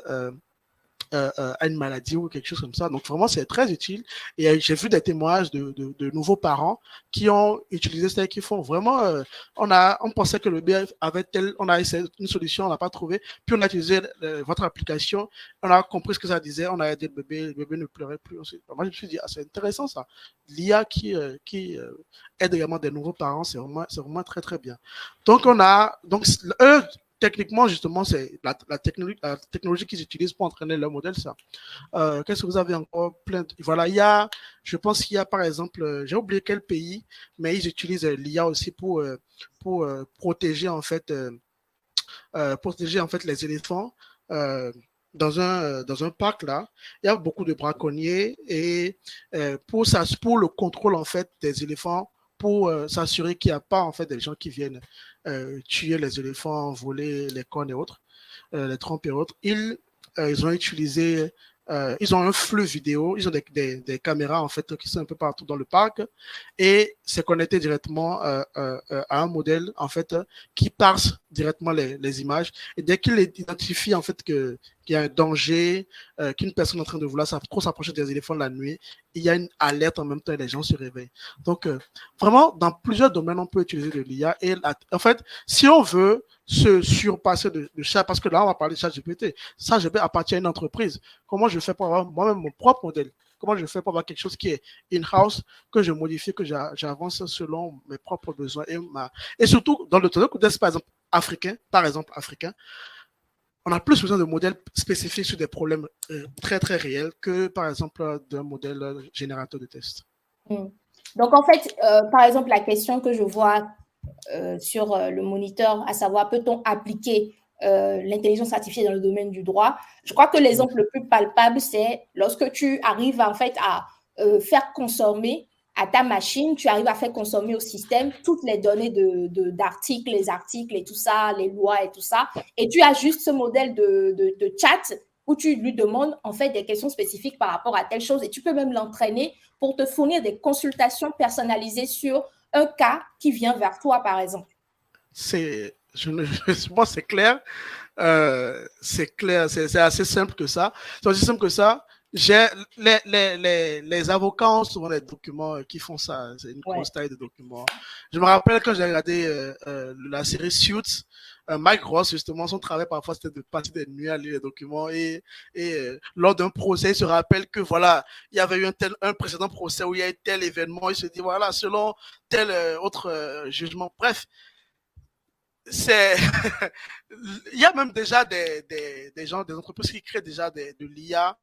a une maladie ou quelque chose comme ça. Donc vraiment, c'est très utile. Et j'ai vu des témoignages de nouveaux parents qui ont utilisé ça et qui font vraiment... on pensait que le bébé avait on a essayé une solution, on n'a pas trouvé. Puis on a utilisé votre application, on a compris ce que ça disait, on a aidé le bébé ne pleurait plus. Moi, je me suis dit, c'est intéressant ça. L'IA qui aide également des nouveaux parents, c'est vraiment très, très bien. Donc, eux, techniquement, justement, c'est la technologie qu'ils utilisent pour entraîner leur modèle, ça. Qu'est-ce que vous avez encore plein de... Voilà, je pense qu'il y a, par exemple, j'ai oublié quel pays, mais ils utilisent l'IA aussi pour protéger, en fait, les éléphants. Dans un parc, là, il y a beaucoup de braconniers et pour le contrôle, en fait, des éléphants, pour s'assurer qu'il n'y a pas, en fait, des gens qui viennent tuer les éléphants, voler les cornes et autres, les trompes et autres. Ils ont utilisé, ils ont un flux vidéo, ils ont des caméras en fait qui sont un peu partout dans le parc et c'est connecté directement à un modèle en fait qui parse directement les images et dès qu'il identifie en fait qu'il y a un danger, qu'une personne est en train de vouloir trop s'approcher des éléphants la nuit, il y a une alerte en même temps et les gens se réveillent. Donc, vraiment, dans plusieurs domaines, on peut utiliser de l'IA. Et en fait, si on veut se surpasser de chat, parce que là, on va parler de ChatGPT. ChatGPT appartient à une entreprise. Comment je fais pour avoir moi-même mon propre modèle? Comment je fais pour avoir quelque chose qui est in-house, que je modifie, que j'avance selon mes propres besoins et surtout, dans le contexte, par exemple, africain, on a plus besoin de modèles spécifiques sur des problèmes très, très réels que, par exemple, d'un modèle générateur de tests. Donc, en fait, par exemple, la question que je vois sur le moniteur, à savoir, peut-on appliquer l'intelligence artificielle dans le domaine du droit? Je crois que l'exemple le plus palpable, c'est lorsque tu arrives en fait à faire consommer à ta machine, tu arrives à faire consommer au système toutes les données d'articles, les articles et tout ça, les lois et tout ça, et tu as juste ce modèle de chat où tu lui demandes en fait des questions spécifiques par rapport à telle chose et tu peux même l'entraîner pour te fournir des consultations personnalisées sur un cas qui vient vers toi, par exemple. Moi, c'est clair. C'est clair, c'est assez simple que ça. C'est aussi simple que ça. Les avocats ont souvent des documents qui font ça. C'est une grosse taille de documents. Je me rappelle quand j'ai regardé la série Suits, Mike Ross, justement, son travail parfois c'était de passer des nuits à lire les documents et lors d'un procès, il se rappelle que voilà, il y avait eu un précédent procès où il y a eu tel événement, il se dit voilà, selon tel autre jugement. Bref, il y a même déjà des entreprises qui créent déjà de l'IA,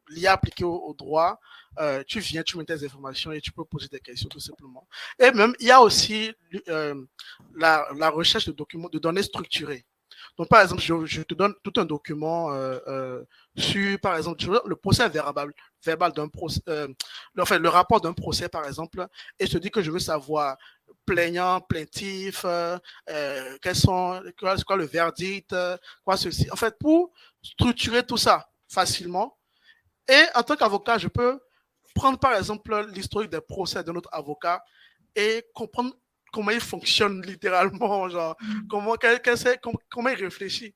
l'IA appliquée au droit. Tu viens, tu mets tes informations et tu peux poser des questions tout simplement. Et même, il y a aussi la recherche de documents, de données structurées. Donc, par exemple, je te donne tout un document sur, par exemple, le procès verbal d'un procès, le rapport d'un procès, par exemple, et je te dis que je veux savoir plaignant, plaintif, quoi le verdict, quoi ceci. En fait, pour structurer tout ça facilement, et en tant qu'avocat, je peux prendre par exemple l'historique des procès de notre avocat et comprendre comment il fonctionne littéralement, genre comment il réfléchit.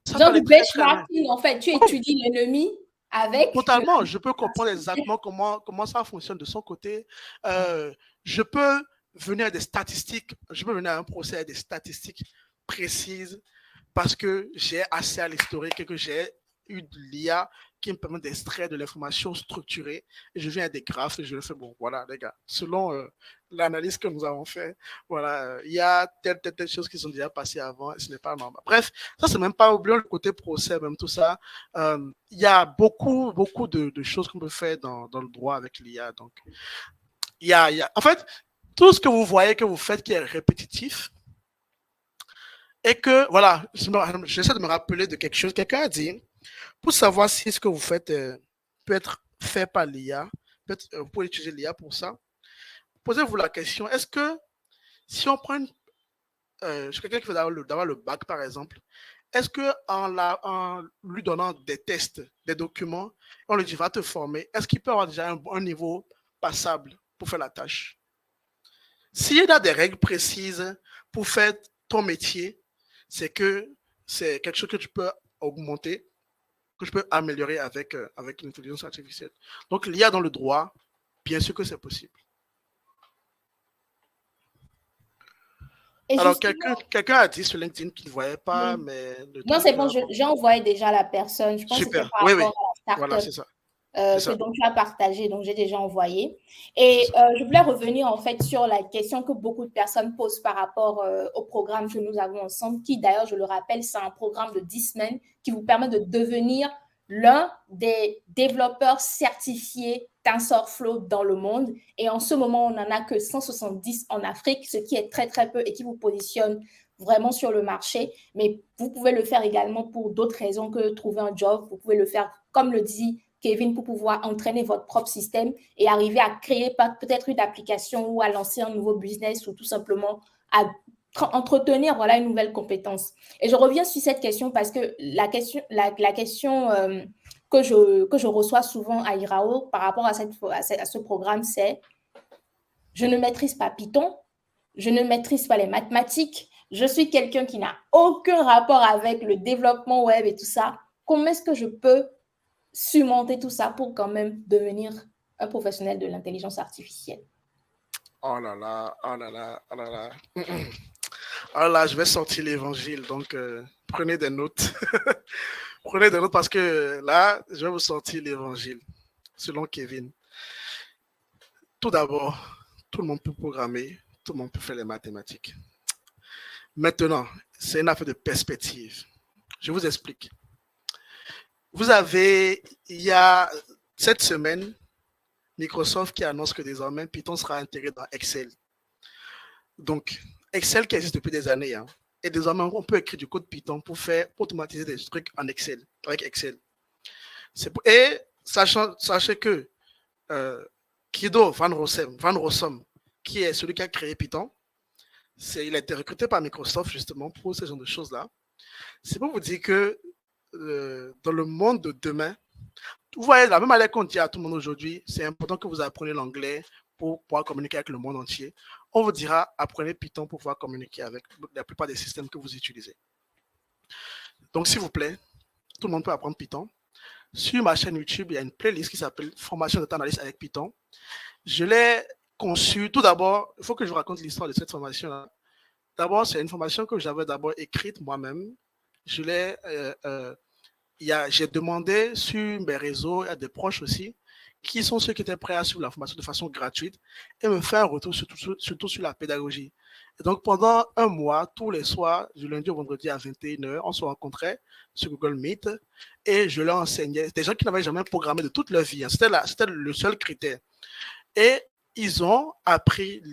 Ça genre du benchmarking, en fait, tu étudies l'ennemi avec... Totalement, je peux comprendre exactement comment ça fonctionne de son côté. Je peux venir à des statistiques, je peux venir à un procès avec des statistiques précises parce que j'ai accès à l'historique et que j'ai eu de l'IA qui me permet d'extraire de l'information structurée et je viens à des graphes et je fais bon, voilà les gars, selon l'analyse que nous avons fait, voilà, il y a telle chose qui sont déjà passées avant et ce n'est pas normal. Bref, ça c'est même pas oubliant le côté procès, même tout ça. Il y a beaucoup de choses qu'on peut faire dans le droit avec l'IA. Donc, en fait, tout ce que vous voyez que vous faites qui est répétitif et que, voilà, j'essaie de me rappeler de quelque chose, quelqu'un a dit, pour savoir si ce que vous faites peut être fait par l'IA, vous pouvez utiliser l'IA pour ça, posez-vous la question, est-ce que si on prend je suis quelqu'un qui veut d'avoir le bac, par exemple, est-ce qu'en lui donnant des tests, des documents, on lui dit va te former, est-ce qu'il peut avoir déjà un niveau passable pour faire la tâche? S'il y a des règles précises pour faire ton métier, c'est que c'est quelque chose que tu peux augmenter, que tu peux améliorer avec l'intelligence artificielle. Donc, l'IA dans le droit, bien sûr que c'est possible. Alors, quelqu'un a dit sur LinkedIn qu'il ne voyait pas, mais... Non, c'est bon, j'ai envoyé déjà la personne. Je pense que c'était par rapport à la voilà, c'est ça. dont tu as partagé, donc j'ai déjà envoyé. Et je voulais revenir en fait sur la question que beaucoup de personnes posent par rapport au programme que nous avons ensemble, qui d'ailleurs, je le rappelle, c'est un programme de 10 semaines qui vous permet de devenir l'un des développeurs certifiés TensorFlow dans le monde. Et en ce moment, on n'en a que 170 en Afrique, ce qui est très, très peu et qui vous positionne vraiment sur le marché. Mais vous pouvez le faire également pour d'autres raisons que trouver un job. Vous pouvez le faire, comme le dit Kevin, pour pouvoir entraîner votre propre système et arriver à créer peut-être une application ou à lancer un nouveau business ou tout simplement à entretenir une nouvelle compétence. Et je reviens sur cette question parce que la question que je reçois souvent à IRAO par rapport à ce programme, c'est je ne maîtrise pas Python, je ne maîtrise pas les mathématiques, je suis quelqu'un qui n'a aucun rapport avec le développement web et tout ça. Comment est-ce que je peux surmonter tout ça pour quand même devenir un professionnel de l'intelligence artificielle? Oh là là, oh là là, oh là là. Oh là, je vais sortir l'évangile, donc prenez des notes. Prenez des notes parce que là, je vais vous sortir l'évangile, selon Kevin. Tout d'abord, tout le monde peut programmer, tout le monde peut faire les mathématiques. Maintenant, c'est une affaire de perspective. Je vous explique. Il y a cette semaine, Microsoft qui annonce que désormais Python sera intégré dans Excel. Donc, Excel qui existe depuis des années, hein, et désormais on peut écrire du code Python pour automatiser des trucs en Excel, avec Excel. Et sachez que Guido Van Rossum, qui est celui qui a créé Python, il a été recruté par Microsoft justement pour ce genre de choses-là. C'est pour vous dire que dans le monde de demain, vous voyez, la même manière qu'on dit à tout le monde aujourd'hui, c'est important que vous appreniez l'anglais pour pouvoir communiquer avec le monde entier. On vous dira, apprenez Python pour pouvoir communiquer avec la plupart des systèmes que vous utilisez. Donc, s'il vous plaît, tout le monde peut apprendre Python. Sur ma chaîne YouTube, il y a une playlist qui s'appelle Formation Data Analyst avec Python. Je l'ai conçue. Tout d'abord, il faut que je vous raconte l'histoire de cette formation-là. D'abord, c'est une formation que j'avais d'abord écrite moi-même. J'ai demandé sur mes réseaux à des proches aussi, qui sont ceux qui étaient prêts à suivre la formation de façon gratuite et me faire un retour surtout sur la pédagogie. Et donc, pendant un mois, tous les soirs, du lundi au vendredi à 21h, on se rencontrait sur Google Meet et je leur enseignais. Des gens qui n'avaient jamais programmé de toute leur vie. Hein. C'était le seul critère. Et ils ont appris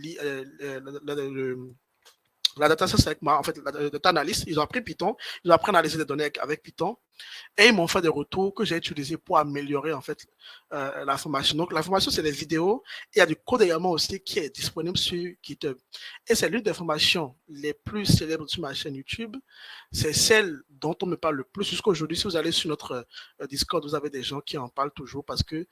la data science avec moi, en fait, la data analyst, ils ont appris Python, ils ont appris à analyser des données avec Python, et ils m'ont fait des retours que j'ai utilisés pour améliorer, en fait, la formation. Donc, la formation, c'est des vidéos, et il y a du code également aussi qui est disponible sur GitHub. Et c'est l'une des formations les plus célèbres sur ma chaîne YouTube. C'est celle dont on me parle le plus jusqu'à aujourd'hui. Si vous allez sur notre Discord, vous avez des gens qui en parlent toujours parce que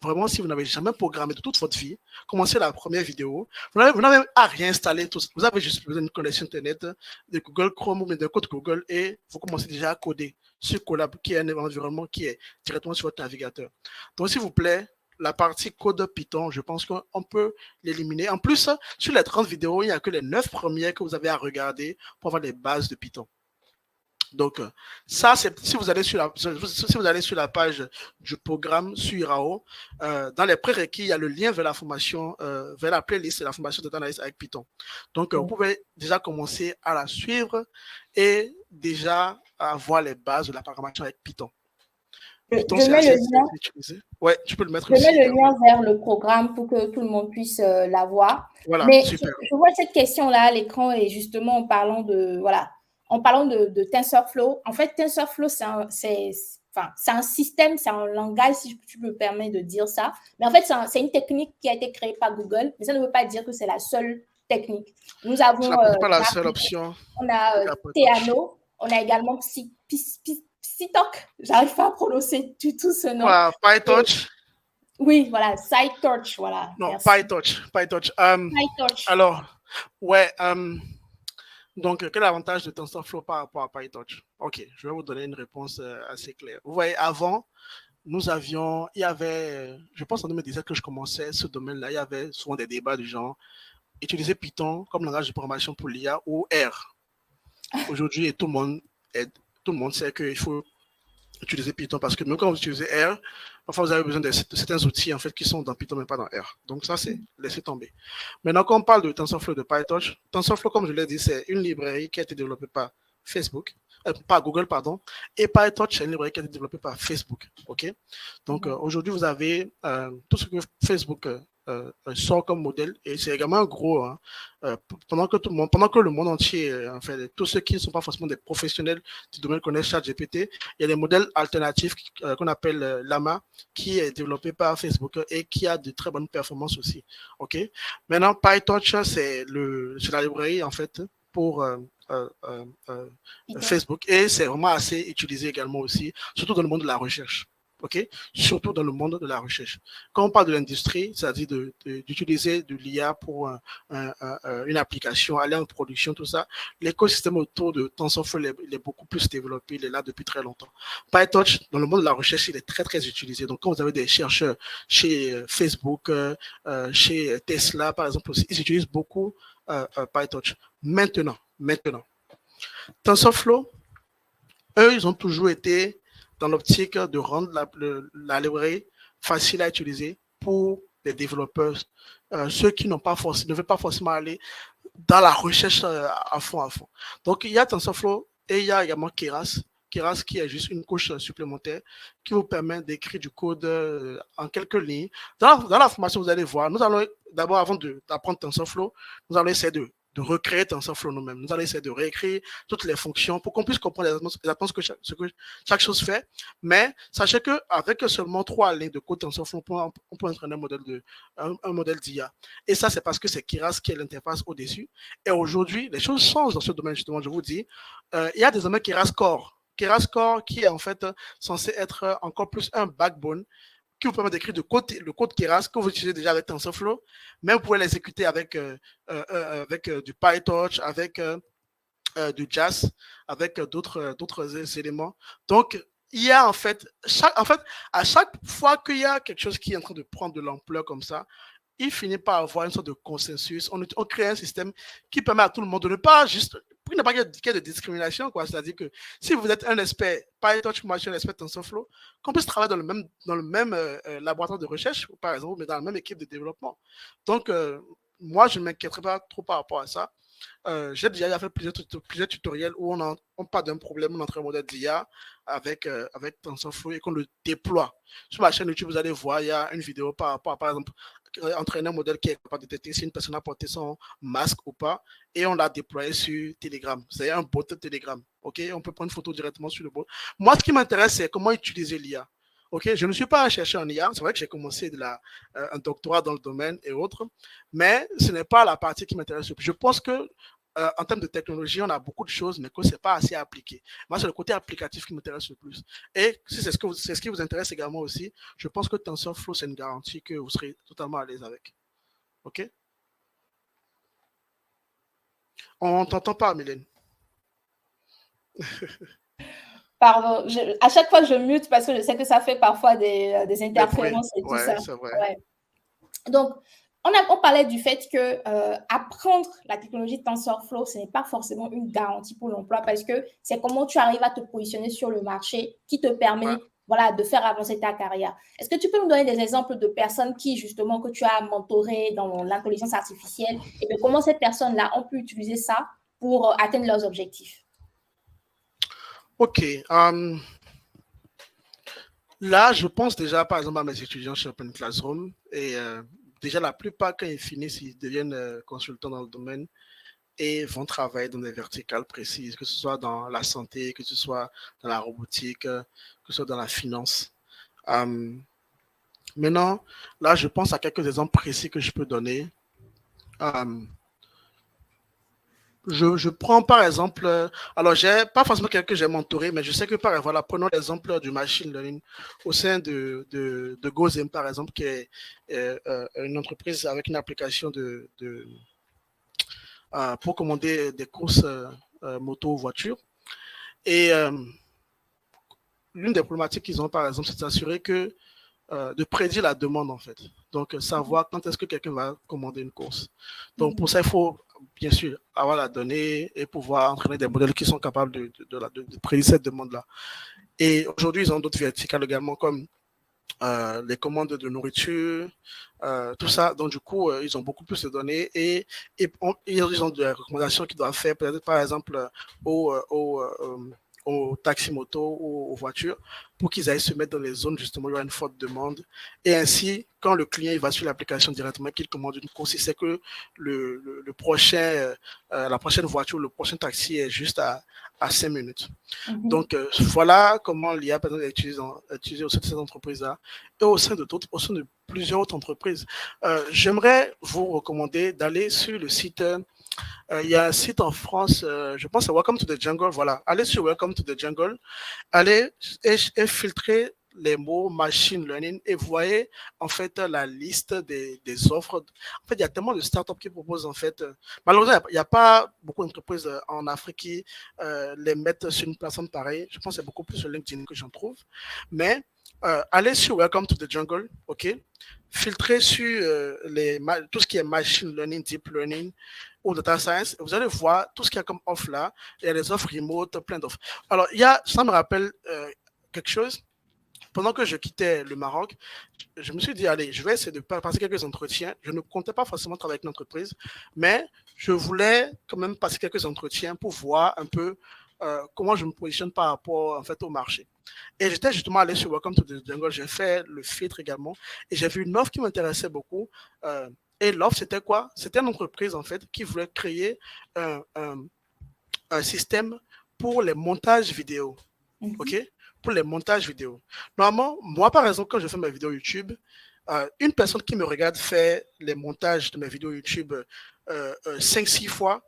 vraiment, si vous n'avez jamais programmé de toute votre vie, commencez la première vidéo. Vous n'avez à rien installer. Vous avez juste besoin d'une connexion Internet, de Google Chrome ou de code Google et vous commencez déjà à coder sur Colab, qui est un environnement qui est directement sur votre navigateur. Donc, s'il vous plaît, la partie code Python, je pense qu'on peut l'éliminer. En plus, sur les 30 vidéos, il n'y a que les 9 premières que vous avez à regarder pour avoir les bases de Python. Donc, ça, c'est si vous allez sur la page du programme sur IRAO, dans les prérequis, il y a le lien vers la formation, vers la playlist de la formation de analyse avec Python. Donc, vous pouvez déjà commencer à la suivre et déjà avoir les bases de la programmation avec Python. Python, je mets le lien. Ouais, tu peux le mettre je aussi. Je mets le lien vers le programme pour que tout le monde puisse l'avoir. Voilà, mais super. Je vois cette question-là à l'écran et justement en parlant de TensorFlow. En fait, TensorFlow, c'est un système, c'est un langage, si tu me permets de dire ça. Mais en fait, c'est une technique qui a été créée par Google, mais ça ne veut pas dire que c'est la seule technique. Nous avons pas la seule option. On a Theano. On a également PyTorch. J'arrive pas à prononcer du tout ce nom. PyTorch. Oui, voilà, PyTorch, voilà. Non, merci. PyTorch. PyTorch. Alors, ouais. Donc, quel est l'avantage de TensorFlow par rapport à PyTorch? Ok, je vais vous donner une réponse assez claire. Vous voyez, avant, il y avait, je pense en 2017 que je commençais ce domaine-là, il y avait souvent des débats du genre, utiliser Python comme langage de programmation pour l'IA ou R. Aujourd'hui, tout le monde sait qu'il faut utiliser Python parce que même quand vous utilisez R, parfois vous avez besoin de certains outils en fait qui sont dans Python mais pas dans R. Donc ça, c'est laisser tomber. Maintenant, quand on parle de TensorFlow de PyTorch, TensorFlow, comme je l'ai dit, c'est une librairie qui a été développée par Facebook, par Google, pardon, et PyTorch, c'est une librairie qui a été développée par Facebook. Ok. Donc aujourd'hui, vous avez tout ce que Facebook sort comme modèle, et c'est également un gros, hein, pendant que le monde entier, en fait, tous ceux qui ne sont pas forcément des professionnels du domaine connaissent ChatGPT, il y a des modèles alternatifs qu'on appelle Llama, qui est développé par Facebook et qui a de très bonnes performances aussi. Ok. Maintenant, PyTorch, c'est la librairie en fait pour Facebook, et c'est vraiment assez utilisé également aussi, surtout dans le monde de la recherche. Ok, surtout dans le monde de la recherche. Quand on parle de l'industrie, c'est-à-dire d'utiliser de l'IA pour une application, aller en production, tout ça, l'écosystème autour de TensorFlow il est beaucoup plus développé, il est là depuis très longtemps. PyTorch, dans le monde de la recherche, il est très, très utilisé. Donc, quand vous avez des chercheurs chez Facebook, chez Tesla, par exemple, aussi, ils utilisent beaucoup PyTorch. Maintenant, TensorFlow, eux, ils ont toujours été dans l'optique de rendre la librairie facile à utiliser pour les développeurs, ceux qui ne veulent pas forcément aller dans la recherche à fond. Donc, il y a TensorFlow et il y a également Keras. Keras qui est juste une couche supplémentaire qui vous permet d'écrire du code en quelques lignes. Dans la formation, vous allez voir, nous allons d'abord, avant d'apprendre TensorFlow, nous allons essayer de recréer TensorFlow nous-mêmes. Nous allons essayer de réécrire toutes les fonctions pour qu'on puisse comprendre exactement ce que chaque chose fait. Mais sachez qu'avec seulement 3 lignes de code TensorFlow, on peut entraîner un modèle d'IA. Et ça, c'est parce que c'est Keras qui est l'interface au-dessus. Et aujourd'hui, les choses changent dans ce domaine, justement, je vous dis. Il y a désormais Keras Core. Keras Core qui est en fait censé être encore plus un backbone qui vous permet d'écrire le code Keras que vous utilisez déjà avec TensorFlow, mais vous pouvez l'exécuter avec du PyTorch, avec du Jazz, avec d'autres éléments. Donc, il y a en fait, à chaque fois qu'il y a quelque chose qui est en train de prendre de l'ampleur comme ça, il finit par avoir une sorte de consensus. On crée un système qui permet à tout le monde de ne pas juste, pour ne pas qu'il y ait de discrimination, quoi. C'est-à-dire que si vous êtes un expert PyTorch, moi je suis un expert TensorFlow, qu'on puisse travailler dans le même laboratoire de recherche, par exemple, mais dans la même équipe de développement. Donc, moi, je ne m'inquiéterai pas trop par rapport à ça. J'ai déjà fait plusieurs tutoriels où on parle d'un problème, on entre un modèle d'IA avec TensorFlow et qu'on le déploie. Sur ma chaîne YouTube, vous allez voir, il y a une vidéo par exemple, entraîner un modèle qui est capable de détecter si une personne a porté son masque ou pas, et on l'a déployé sur Telegram. C'est un bot Telegram. Okay? On peut prendre une photo directement sur le bot. Moi, ce qui m'intéresse, c'est comment utiliser l'IA. Okay? Je ne suis pas un chercheur en IA. C'est vrai que j'ai commencé un doctorat dans le domaine et autres, mais ce n'est pas la partie qui m'intéresse le plus. Je pense que en termes de technologie, on a beaucoup de choses, mais que ce n'est pas assez appliqué. Moi, c'est le côté applicatif qui m'intéresse le plus. Et si c'est ce qui vous intéresse également aussi, je pense que TensorFlow, c'est une garantie que vous serez totalement à l'aise avec. OK? On ne t'entend pas, Mylène. Pardon, à chaque fois, je mute parce que je sais que ça fait parfois des interférences et tout ça. C'est vrai. Ouais. Donc, on parlait du fait que apprendre la technologie de TensorFlow, ce n'est pas forcément une garantie pour l'emploi parce que c'est comment tu arrives à te positionner sur le marché qui te permet de faire avancer ta carrière. Est-ce que tu peux nous donner des exemples de personnes qui, justement, que tu as mentorées dans l'intelligence artificielle et de comment ces personnes-là ont pu utiliser ça pour atteindre leurs objectifs? OK. Là, je pense déjà, par exemple, à mes étudiants chez Open Classroom et déjà, la plupart, quand ils finissent, ils deviennent consultants dans le domaine et vont travailler dans des verticales précises, que ce soit dans la santé, que ce soit dans la robotique, que ce soit dans la finance. Maintenant, là, je pense à quelques exemples précis que je peux donner. je prends par exemple, alors j'ai pas forcément quelqu'un que j'ai mentoré, mais je sais que voilà, prenons l'exemple du machine learning au sein de Gozem par exemple, qui est une entreprise avec une application pour commander des courses moto ou voiture. Et l'une des problématiques qu'ils ont par exemple, c'est d'assurer que de prédire la demande en fait. Donc savoir quand est-ce que quelqu'un va commander une course. Donc pour ça, il faut bien sûr avoir la donnée et pouvoir entraîner des modèles qui sont capables de prédire cette demande-là. Et aujourd'hui, ils ont d'autres verticales également comme les commandes de nourriture, tout ça. Donc du coup, ils ont beaucoup plus de données et ils ont des recommandations qu'ils doivent faire, peut-être par exemple aux taxi-moto ou aux voitures pour qu'ils aillent se mettre dans les zones justement où il y a une forte demande. Et ainsi, quand le client il va sur l'application directement, qu'il commande une course, il sait que le prochain, la prochaine voiture, le prochain taxi est juste à 5 minutes. Donc, voilà comment l'IA peut être utilisée au sein de ces entreprises-là et au sein de plusieurs autres entreprises. J'aimerais vous recommander d'aller sur le site. Il y a un site en France, je pense c'est Welcome to the Jungle. Voilà, allez sur Welcome to the Jungle, allez et filtrer les mots machine learning et vous voyez en fait la liste des offres. En fait, il y a tellement de startups qui proposent en fait. Malheureusement, il n'y a pas beaucoup d'entreprises en Afrique qui les mettent sur une plateforme pareille. Je pense que c'est beaucoup plus sur LinkedIn que j'en trouve. Mais allez sur Welcome to the Jungle, ok? Filtrez sur tout ce qui est machine learning, deep learning ou data science. Vous allez voir tout ce qu'il y a comme offre là. Il y a des offres remote, plein d'offres. Alors, ça me rappelle quelque chose. Pendant que je quittais le Maroc, je me suis dit, allez, je vais essayer de passer quelques entretiens. Je ne comptais pas forcément travailler avec une entreprise, mais je voulais quand même passer quelques entretiens pour voir un peu comment je me positionne par rapport en fait, au marché. Et j'étais justement allé sur Welcome to the Jungle, j'ai fait le filtre également, et j'ai vu une offre qui m'intéressait beaucoup. Et l'offre, c'était quoi? C'était une entreprise en fait qui voulait créer un système pour les montages vidéo. OK? Pour les montages vidéo. Normalement, moi, par exemple, quand je fais mes vidéos YouTube, une personne qui me regarde faire les montages de mes vidéos YouTube 5-6 fois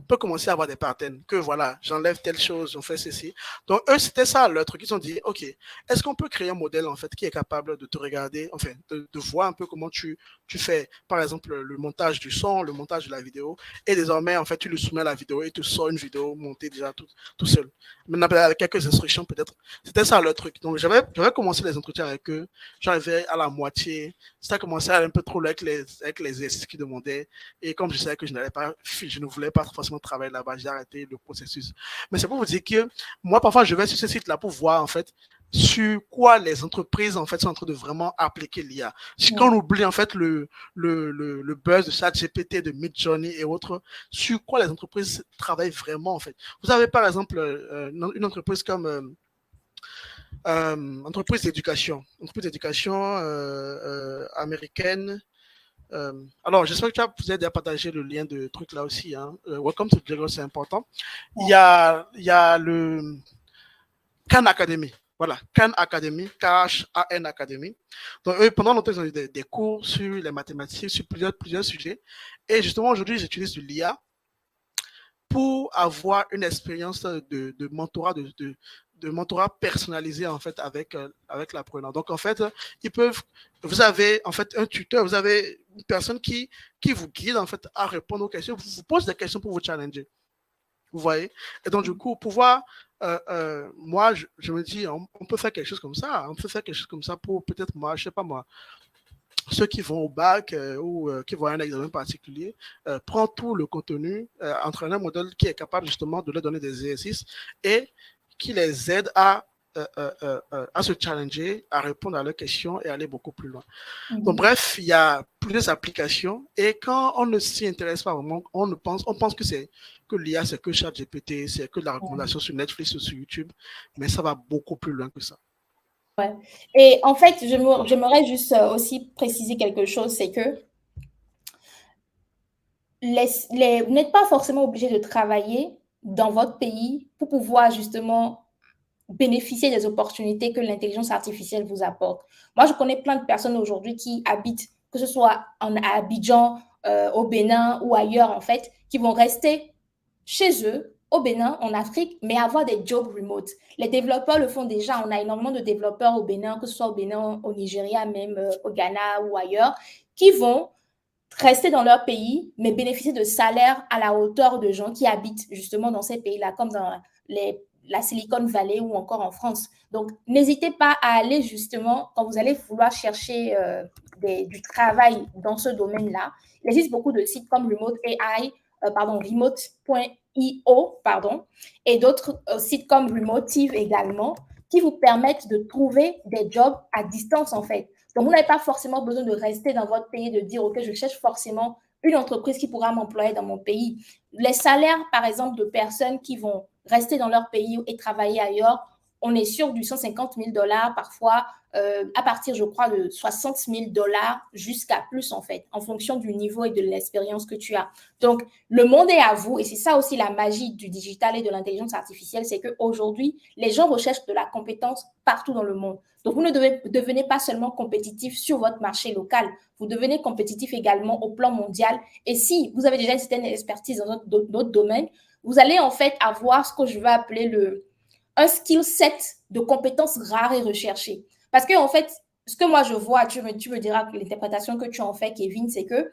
peut commencer à avoir des patterns, que voilà, j'enlève telle chose, j'en fais ceci. Donc, eux, c'était ça leur truc. Ils ont dit, OK, est-ce qu'on peut créer un modèle, en fait, qui est capable de te regarder, enfin, de voir un peu comment tu fais, par exemple, le montage du son, le montage de la vidéo, et désormais, en fait, tu lui soumets à la vidéo et tu sors une vidéo montée déjà tout seul. Maintenant, avec quelques instructions, peut-être. C'était ça leur truc. Donc, j'avais commencé les entretiens avec eux. J'arrivais à la moitié. Ça a commencé à aller un peu trop avec les exercices qu'ils demandaient. Et comme je savais que je ne voulais pas forcément travailler là-bas, j'ai arrêté le processus. Mais c'est pour vous dire que moi, parfois, je vais sur ce site-là pour voir, en fait, sur quoi les entreprises, en fait, sont en train de vraiment appliquer l'IA. Quand on oublie, en fait, le buzz de ChatGPT, de Midjourney et autres, sur quoi les entreprises travaillent vraiment, en fait. Vous avez, par exemple, une entreprise comme entreprise d'éducation américaine. Alors, j'espère que vous avez déjà partagé le lien de truc là aussi. Hein. Welcome to Jungle, c'est important. Il y a le Khan Academy. Voilà, Khan Academy, K-H-A-N Academy. Donc, eux, pendant longtemps, ils ont eu des cours sur les mathématiques, sur plusieurs sujets. Et justement, aujourd'hui, j'utilise de l'IA pour avoir une expérience de mentorat, de mentorat personnalisé en fait avec l'apprenant. Donc en fait, vous avez en fait un tuteur, vous avez une personne qui vous guide en fait à répondre aux questions, vous pose des questions pour vous challenger. Vous voyez? Et donc du coup, moi je me dis, on peut faire quelque chose comme ça, pour peut-être moi, je sais pas moi, ceux qui vont au bac ou qui vont à un examen particulier, prend tout le contenu, entraîne un modèle qui est capable justement de leur donner des exercices et qui les aide à se challenger, à répondre à leurs questions et aller beaucoup plus loin. Donc bref, il y a plusieurs applications et quand on ne s'y intéresse pas vraiment, on pense que l'IA c'est que ChatGPT, c'est que la recommandation sur Netflix ou sur YouTube, mais ça va beaucoup plus loin que ça. Ouais. Et en fait, j'aimerais juste aussi préciser quelque chose, c'est que vous n'êtes pas forcément obligé de travailler dans votre pays pour pouvoir justement bénéficier des opportunités que l'intelligence artificielle vous apporte. Moi, je connais plein de personnes aujourd'hui qui habitent, que ce soit à Abidjan, au Bénin ou ailleurs, en fait, qui vont rester chez eux, au Bénin, en Afrique, mais avoir des jobs remote. Les développeurs le font déjà. On a énormément de développeurs au Bénin, que ce soit au Bénin, au Nigeria, même au Ghana ou ailleurs, qui vont rester dans leur pays, mais bénéficier de salaires à la hauteur de gens qui habitent justement dans ces pays-là, comme dans la Silicon Valley ou encore en France. Donc, n'hésitez pas à aller justement, quand vous allez vouloir chercher du travail dans ce domaine-là, il existe beaucoup de sites comme remote.io, et d'autres sites comme Remotive également, qui vous permettent de trouver des jobs à distance en fait. Donc, vous n'avez pas forcément besoin de rester dans votre pays, de dire, OK, je cherche forcément une entreprise qui pourra m'employer dans mon pays. Les salaires, par exemple, de personnes qui vont rester dans leur pays et travailler ailleurs, on est sur du 150 000 $ parfois, à partir, je crois, de 60 000 $ jusqu'à plus, en fait, en fonction du niveau et de l'expérience que tu as. Donc, le monde est à vous et c'est ça aussi la magie du digital et de l'intelligence artificielle, c'est qu'aujourd'hui, les gens recherchent de la compétence partout dans le monde. Donc, vous ne devenez pas seulement compétitif sur votre marché local, vous devenez compétitif également au plan mondial. Et si vous avez déjà une certaine expertise dans notre domaine, vous allez en fait avoir ce que je vais appeler un skill set de compétences rares et recherchées. Parce que en fait, ce que moi je vois, tu me diras que l'interprétation que tu en fais, Kevin, c'est que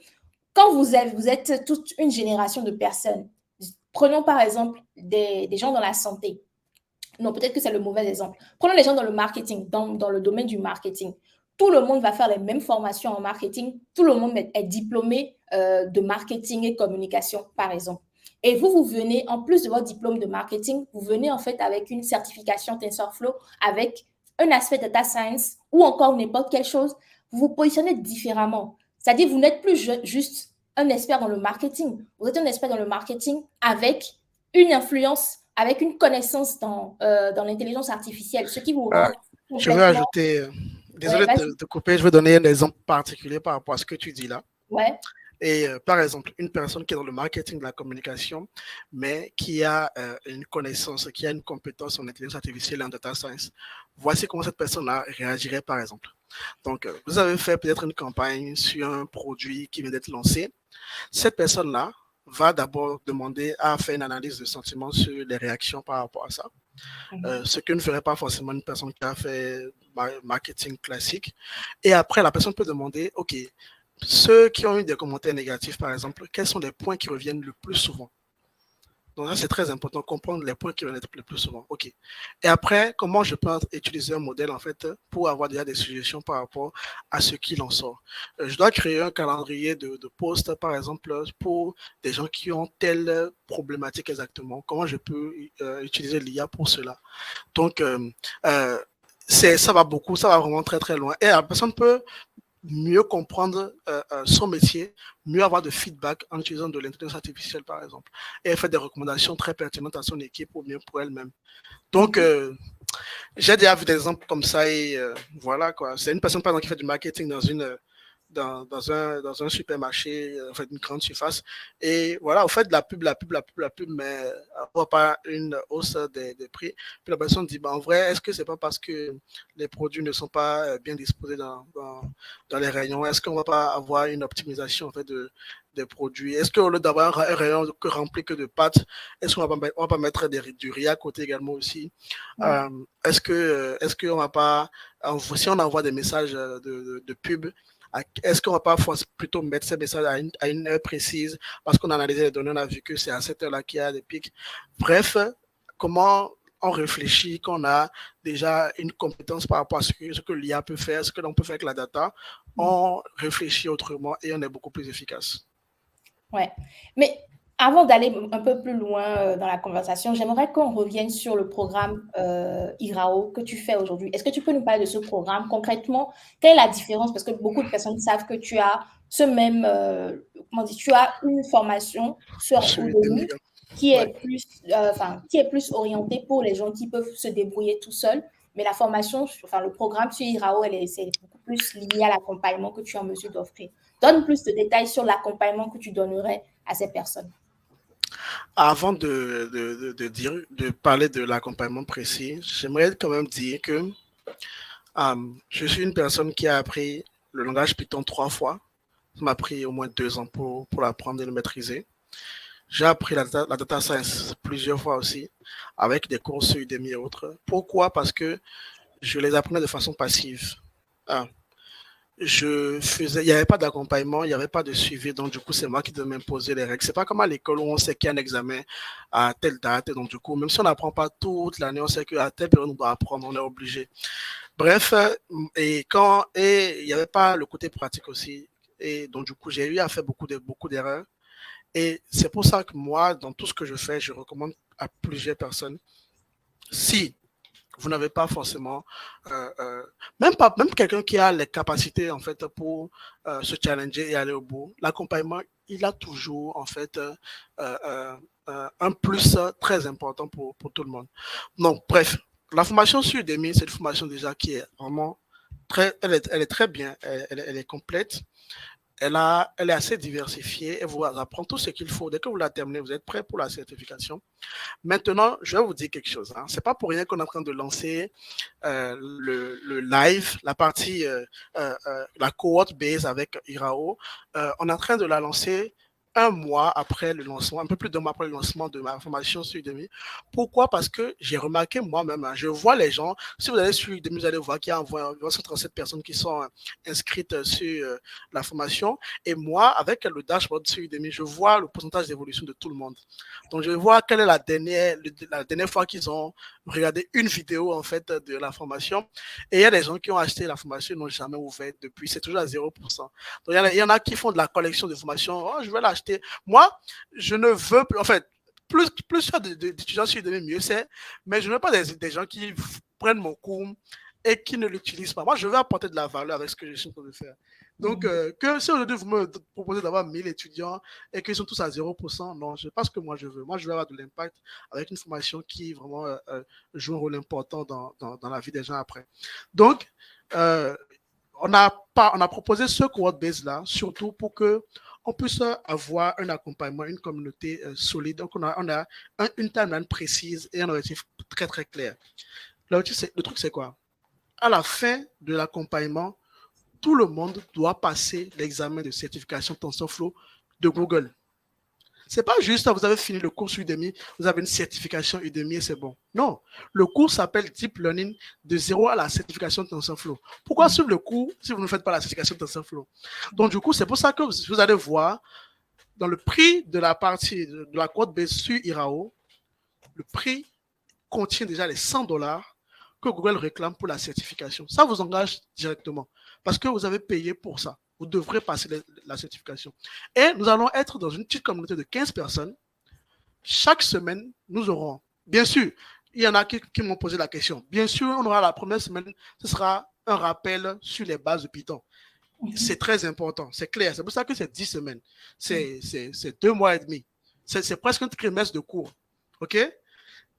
quand vous êtes toute une génération de personnes, prenons par exemple des gens dans la santé. Non, peut-être que c'est le mauvais exemple. Prenons les gens dans le marketing, dans le domaine du marketing. Tout le monde va faire les mêmes formations en marketing. Tout le monde est diplômé de marketing et communication, par exemple. Et vous venez, en plus de votre diplôme de marketing, vous venez en fait avec une certification TensorFlow, avec un aspect data science ou encore n'importe quelle chose. Vous vous positionnez différemment. C'est-à-dire, vous n'êtes plus juste un expert dans le marketing. Vous êtes un expert dans le marketing avec une influence, avec une connaissance dans l'intelligence artificielle, ce qui vous rend Je veux complètement... ajouter, désolé de te couper, je veux donner un exemple particulier par rapport à ce que tu dis là. Ouais. Et par exemple, une personne qui est dans le marketing de la communication, mais qui a une connaissance, qui a une compétence en intelligence artificielle et en data science, voici comment cette personne-là réagirait par exemple. Donc, vous avez fait peut-être une campagne sur un produit qui vient d'être lancé. Cette personne-là va d'abord demander à faire une analyse de sentiments sur les réactions par rapport à ça. Ce que ne ferait pas forcément une personne qui a fait marketing classique. Et après, la personne peut demander, OK, ceux qui ont eu des commentaires négatifs, par exemple, quels sont les points qui reviennent le plus souvent? Donc là, c'est très important, comprendre les points qui reviennent le plus souvent. OK. Et après, comment je peux utiliser un modèle, en fait, pour avoir déjà des suggestions par rapport à ce qu'il en sort. Je dois créer un calendrier de posts, par exemple, pour des gens qui ont telle problématique exactement. Comment je peux utiliser l'IA pour cela? Donc, ça va beaucoup, ça va vraiment très, très loin. Et la personne peut mieux comprendre son métier, mieux avoir de feedback en utilisant de l'intelligence artificielle, par exemple. Et elle fait des recommandations très pertinentes à son équipe ou bien pour elle-même. Donc, j'ai déjà vu des exemples comme ça et voilà, quoi. C'est une personne, par exemple, qui fait du marketing dans un supermarché, en fait, une grande surface. Et voilà, vous faites de la pub, mais on ne voit pas une hausse des prix. Puis la personne dit, en vrai, est-ce que c'est pas parce que les produits ne sont pas bien disposés dans les rayons? Est-ce qu'on ne va pas avoir une optimisation en fait, des produits? Est-ce qu'au lieu d'avoir un rayon rempli que de pâtes, est-ce qu'on ne va pas mettre du riz à côté également aussi? Est-ce qu'on va pas, si on envoie des messages de pub, est-ce qu'on ne va pas plutôt mettre ces messages à une heure précise parce qu'on a analysé les données, on a vu que c'est à cette heure-là qu'il y a des pics. Bref, comment on réfléchit, qu'on a déjà une compétence par rapport à ce que l'IA peut faire, ce que l'on peut faire avec la data, on réfléchit autrement et on est beaucoup plus efficace. Ouais, mais avant d'aller un peu plus loin dans la conversation, j'aimerais qu'on revienne sur le programme IRAO que tu fais aujourd'hui. Est-ce que tu peux nous parler de ce programme concrètement? Quelle est la différence? Parce que beaucoup de personnes savent que tu as tu as une formation sur Udemy qui est plus orientée pour les gens qui peuvent se débrouiller tout seuls. Mais la formation, le programme sur IRAO, c'est beaucoup plus lié à l'accompagnement que tu es en mesure d'offrir. Donne plus de détails sur l'accompagnement que tu donnerais à ces personnes. Avant de parler de l'accompagnement précis, j'aimerais quand même dire que je suis une personne qui a appris le langage Python 3 fois. Ça m'a pris au moins 2 ans pour l'apprendre et le maîtriser. J'ai appris la data science plusieurs fois aussi, avec des cours sur Udemy et autres. Pourquoi? Parce que je les apprenais de façon passive. Ah, il n'y avait pas d'accompagnement, il n'y avait pas de suivi, donc du coup, c'est moi qui devais m'imposer les règles. C'est pas comme à l'école où on sait qu'il y a un examen à telle date, et donc du coup, même si on n'apprend pas toute l'année, on sait qu'à telle période, on doit apprendre, on est obligé. Bref, et il n'y avait pas le côté pratique aussi, et donc du coup, j'ai eu à faire beaucoup d'erreurs, et c'est pour ça que moi, dans tout ce que je fais, je recommande à plusieurs personnes, si vous n'avez pas forcément, même quelqu'un qui a les capacités en fait pour se challenger et aller au bout, l'accompagnement, il a toujours en fait un plus très important pour tout le monde. Donc, bref, la formation sur Udemy, c'est une formation déjà qui est vraiment elle est très bien, elle est complète. Elle est assez diversifiée et vous apprend tout ce qu'il faut. Dès que vous la terminez, vous êtes prêt pour la certification. Maintenant, je vais vous dire quelque chose. Hein. C'est pas pour rien qu'on est en train de lancer le live, la partie, la cohort base avec Irao. On est en train de la lancer un mois après le lancement, un peu plus d'un mois après le lancement de ma formation sur Udemy. Pourquoi? Parce que j'ai remarqué moi-même, hein, je vois les gens, si vous allez sur Udemy, vous allez voir qu'il y a environ 137 personnes qui sont inscrites sur la formation. Et moi, avec le dashboard sur Udemy, je vois le pourcentage d'évolution de tout le monde. Donc, je vois quelle est la dernière fois qu'ils ont regardé une vidéo en fait de la formation. Et il y a des gens qui ont acheté la formation et n'ont jamais ouvert depuis. C'est toujours à 0%. Donc, il y en a qui font de la collection de formations. Oh, je vais l'acheter. Moi, je ne veux plus. En fait, plus d'étudiants sur Udemy, mieux c'est. Mais je ne veux pas des gens qui prennent mon cours et qui ne l'utilisent pas. Moi, je veux apporter de la valeur avec ce que je suis en train de faire. Donc, que si aujourd'hui vous me proposez d'avoir 1000 étudiants et qu'ils sont tous à 0%, non, je ne sais pas ce que moi je veux. Moi, je veux avoir de l'impact avec une formation qui vraiment joue un rôle important dans la vie des gens après. Donc, on a proposé ce cohort base-là, surtout pour que on puisse avoir un accompagnement, une communauté solide. Donc, on a une timeline précise et un objectif très, très clair. Le truc, c'est quoi? À la fin de l'accompagnement, tout le monde doit passer l'examen de certification TensorFlow de Google. C'est pas juste, vous avez fini le cours sur Udemy, vous avez une certification Udemy et c'est bon. Non, le cours s'appelle Deep Learning de 0 à la certification TensorFlow. Pourquoi suivre le cours si vous ne faites pas la certification TensorFlow? Donc du coup, c'est pour ça que vous allez voir dans le prix de la partie de la cohorte base sur Irao, le prix contient déjà les $100 que Google réclame pour la certification. Ça vous engage directement parce que vous avez payé pour ça. Vous devrez passer la certification. Et nous allons être dans une petite communauté de 15 personnes. Chaque semaine, nous aurons, bien sûr, il y en a qui m'ont posé la question. Bien sûr, on aura la première semaine, ce sera un rappel sur les bases de Python. C'est très important, c'est clair. C'est pour ça que c'est 10 semaines. C'est 2 mois et demi. C'est presque un trimestre de cours. OK?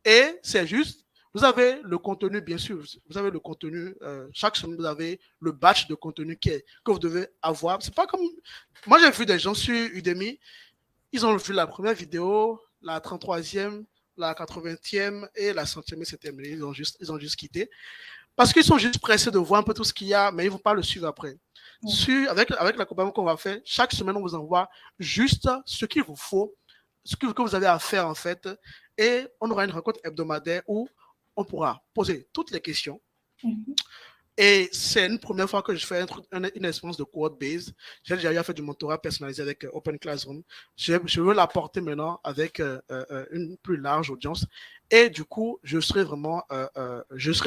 Et c'est juste, vous avez le contenu, bien sûr, vous avez le contenu, chaque semaine, vous avez le batch de contenu que vous devez avoir. C'est pas comme, moi j'ai vu des gens sur Udemy, ils ont vu la première vidéo, la 33e, la 80e et la 100e, c'est terminé, ils ont juste quitté. Parce qu'ils sont juste pressés de voir un peu tout ce qu'il y a, mais ils ne vont pas le suivre après. Avec l'accompagnement qu'on va faire, chaque semaine, on vous envoie juste ce qu'il vous faut, ce que vous avez à faire en fait, et on aura une rencontre hebdomadaire où on pourra poser toutes les questions. Et c'est une première fois que je fais une expérience de cohort base. J'ai déjà fait du mentorat personnalisé avec Open Classroom. Je veux l'apporter maintenant avec une plus large audience. Et du coup, je serai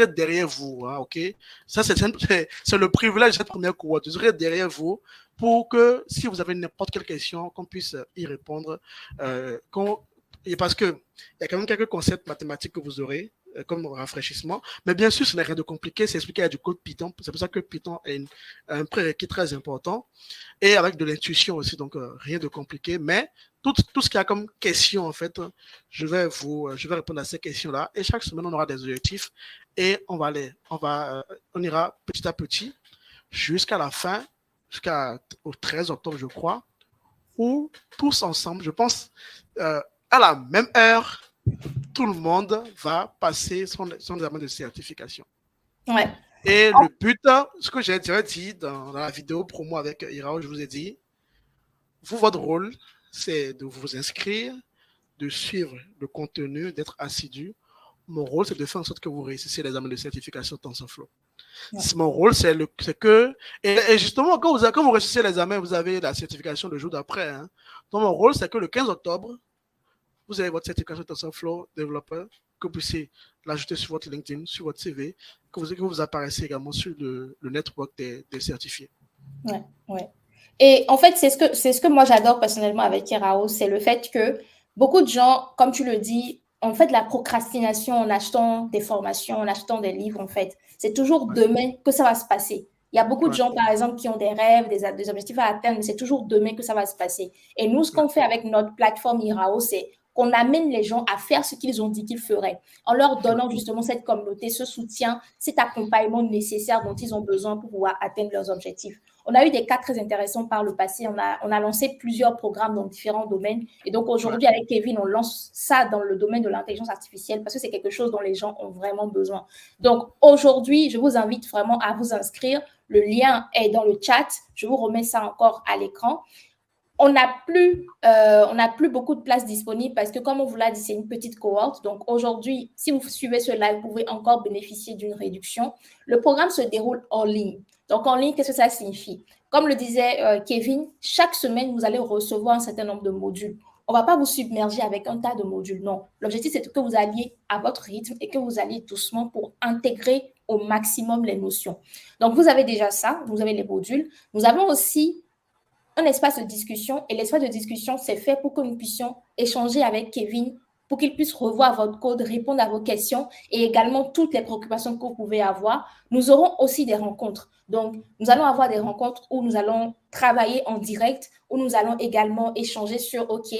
derrière vous, hein, ok? Ça, c'est le privilège de cette première cohort. Je serai derrière vous pour que si vous avez n'importe quelle question, qu'on puisse y répondre. Et parce qu'il y a quand même quelques concepts mathématiques que vous aurez comme rafraîchissement. Mais bien sûr, ce n'est rien de compliqué. C'est expliqué à du code Python. C'est pour ça que Python est un prérequis très important. Et avec de l'intuition aussi, donc rien de compliqué. Mais tout ce qu'il y a comme question, en fait, je vais répondre à ces questions-là. Et chaque semaine, on aura des objectifs. Et on ira petit à petit jusqu'à la fin, jusqu'au 13 octobre, je crois, où tous ensemble, je pense, à la même heure, tout le monde va passer son examen de certification. Ouais. Et le but, ce que j'ai déjà dit dans la vidéo promo avec Irao, je vous ai dit, votre rôle, c'est de vous inscrire, de suivre le contenu, d'être assidu. Mon rôle, c'est de faire en sorte que vous réussissiez les examens de certification TensorFlow. Ouais. Mon rôle, c'est que... Et justement, quand vous réussissez l'examen, vous avez la certification le jour d'après. Hein. Donc, mon rôle, c'est que le 15 octobre, vous avez votre certification TensorFlow développeur, que vous puissiez l'ajouter sur votre LinkedIn, sur votre CV, que vous apparaissiez également sur le network des certifiés. Ouais. Et en fait, c'est ce que moi j'adore personnellement avec Kirao, c'est le fait que beaucoup de gens, comme tu le dis, ont fait de la procrastination en achetant des formations, en achetant des livres, en fait. C'est toujours demain que ça va se passer. Il y a beaucoup de gens, par exemple, qui ont des rêves, des objectifs à atteindre, mais c'est toujours demain que ça va se passer. Et nous, ce qu'on fait avec notre plateforme Irao, c'est qu'on amène les gens à faire ce qu'ils ont dit qu'ils feraient, en leur donnant justement cette communauté, ce soutien, cet accompagnement nécessaire dont ils ont besoin pour pouvoir atteindre leurs objectifs. On a eu des cas très intéressants par le passé. On a lancé plusieurs programmes dans différents domaines. Et donc, aujourd'hui, avec Kevin, on lance ça dans le domaine de l'intelligence artificielle parce que c'est quelque chose dont les gens ont vraiment besoin. Donc, aujourd'hui, je vous invite vraiment à vous inscrire. Le lien est dans le chat. Je vous remets ça encore à l'écran. On n'a plus beaucoup de places disponibles parce que, comme on vous l'a dit, c'est une petite cohorte. Donc, aujourd'hui, si vous suivez ce live, vous pouvez encore bénéficier d'une réduction. Le programme se déroule en ligne. Donc, en ligne, qu'est-ce que ça signifie? Comme le disait Kevin, chaque semaine, vous allez recevoir un certain nombre de modules. On ne va pas vous submerger avec un tas de modules, non. L'objectif, c'est que vous alliez à votre rythme et que vous alliez doucement pour intégrer au maximum les notions. Donc, vous avez déjà ça, vous avez les modules. Nous avons aussi un espace de discussion et l'espace de discussion, c'est fait pour que nous puissions échanger avec Kevin, pour qu'il puisse revoir votre code, répondre à vos questions et également toutes les préoccupations que vous pouvez avoir. Nous aurons aussi des rencontres. Donc, nous allons avoir des rencontres où nous allons travailler en direct, où nous allons également échanger sur, OK,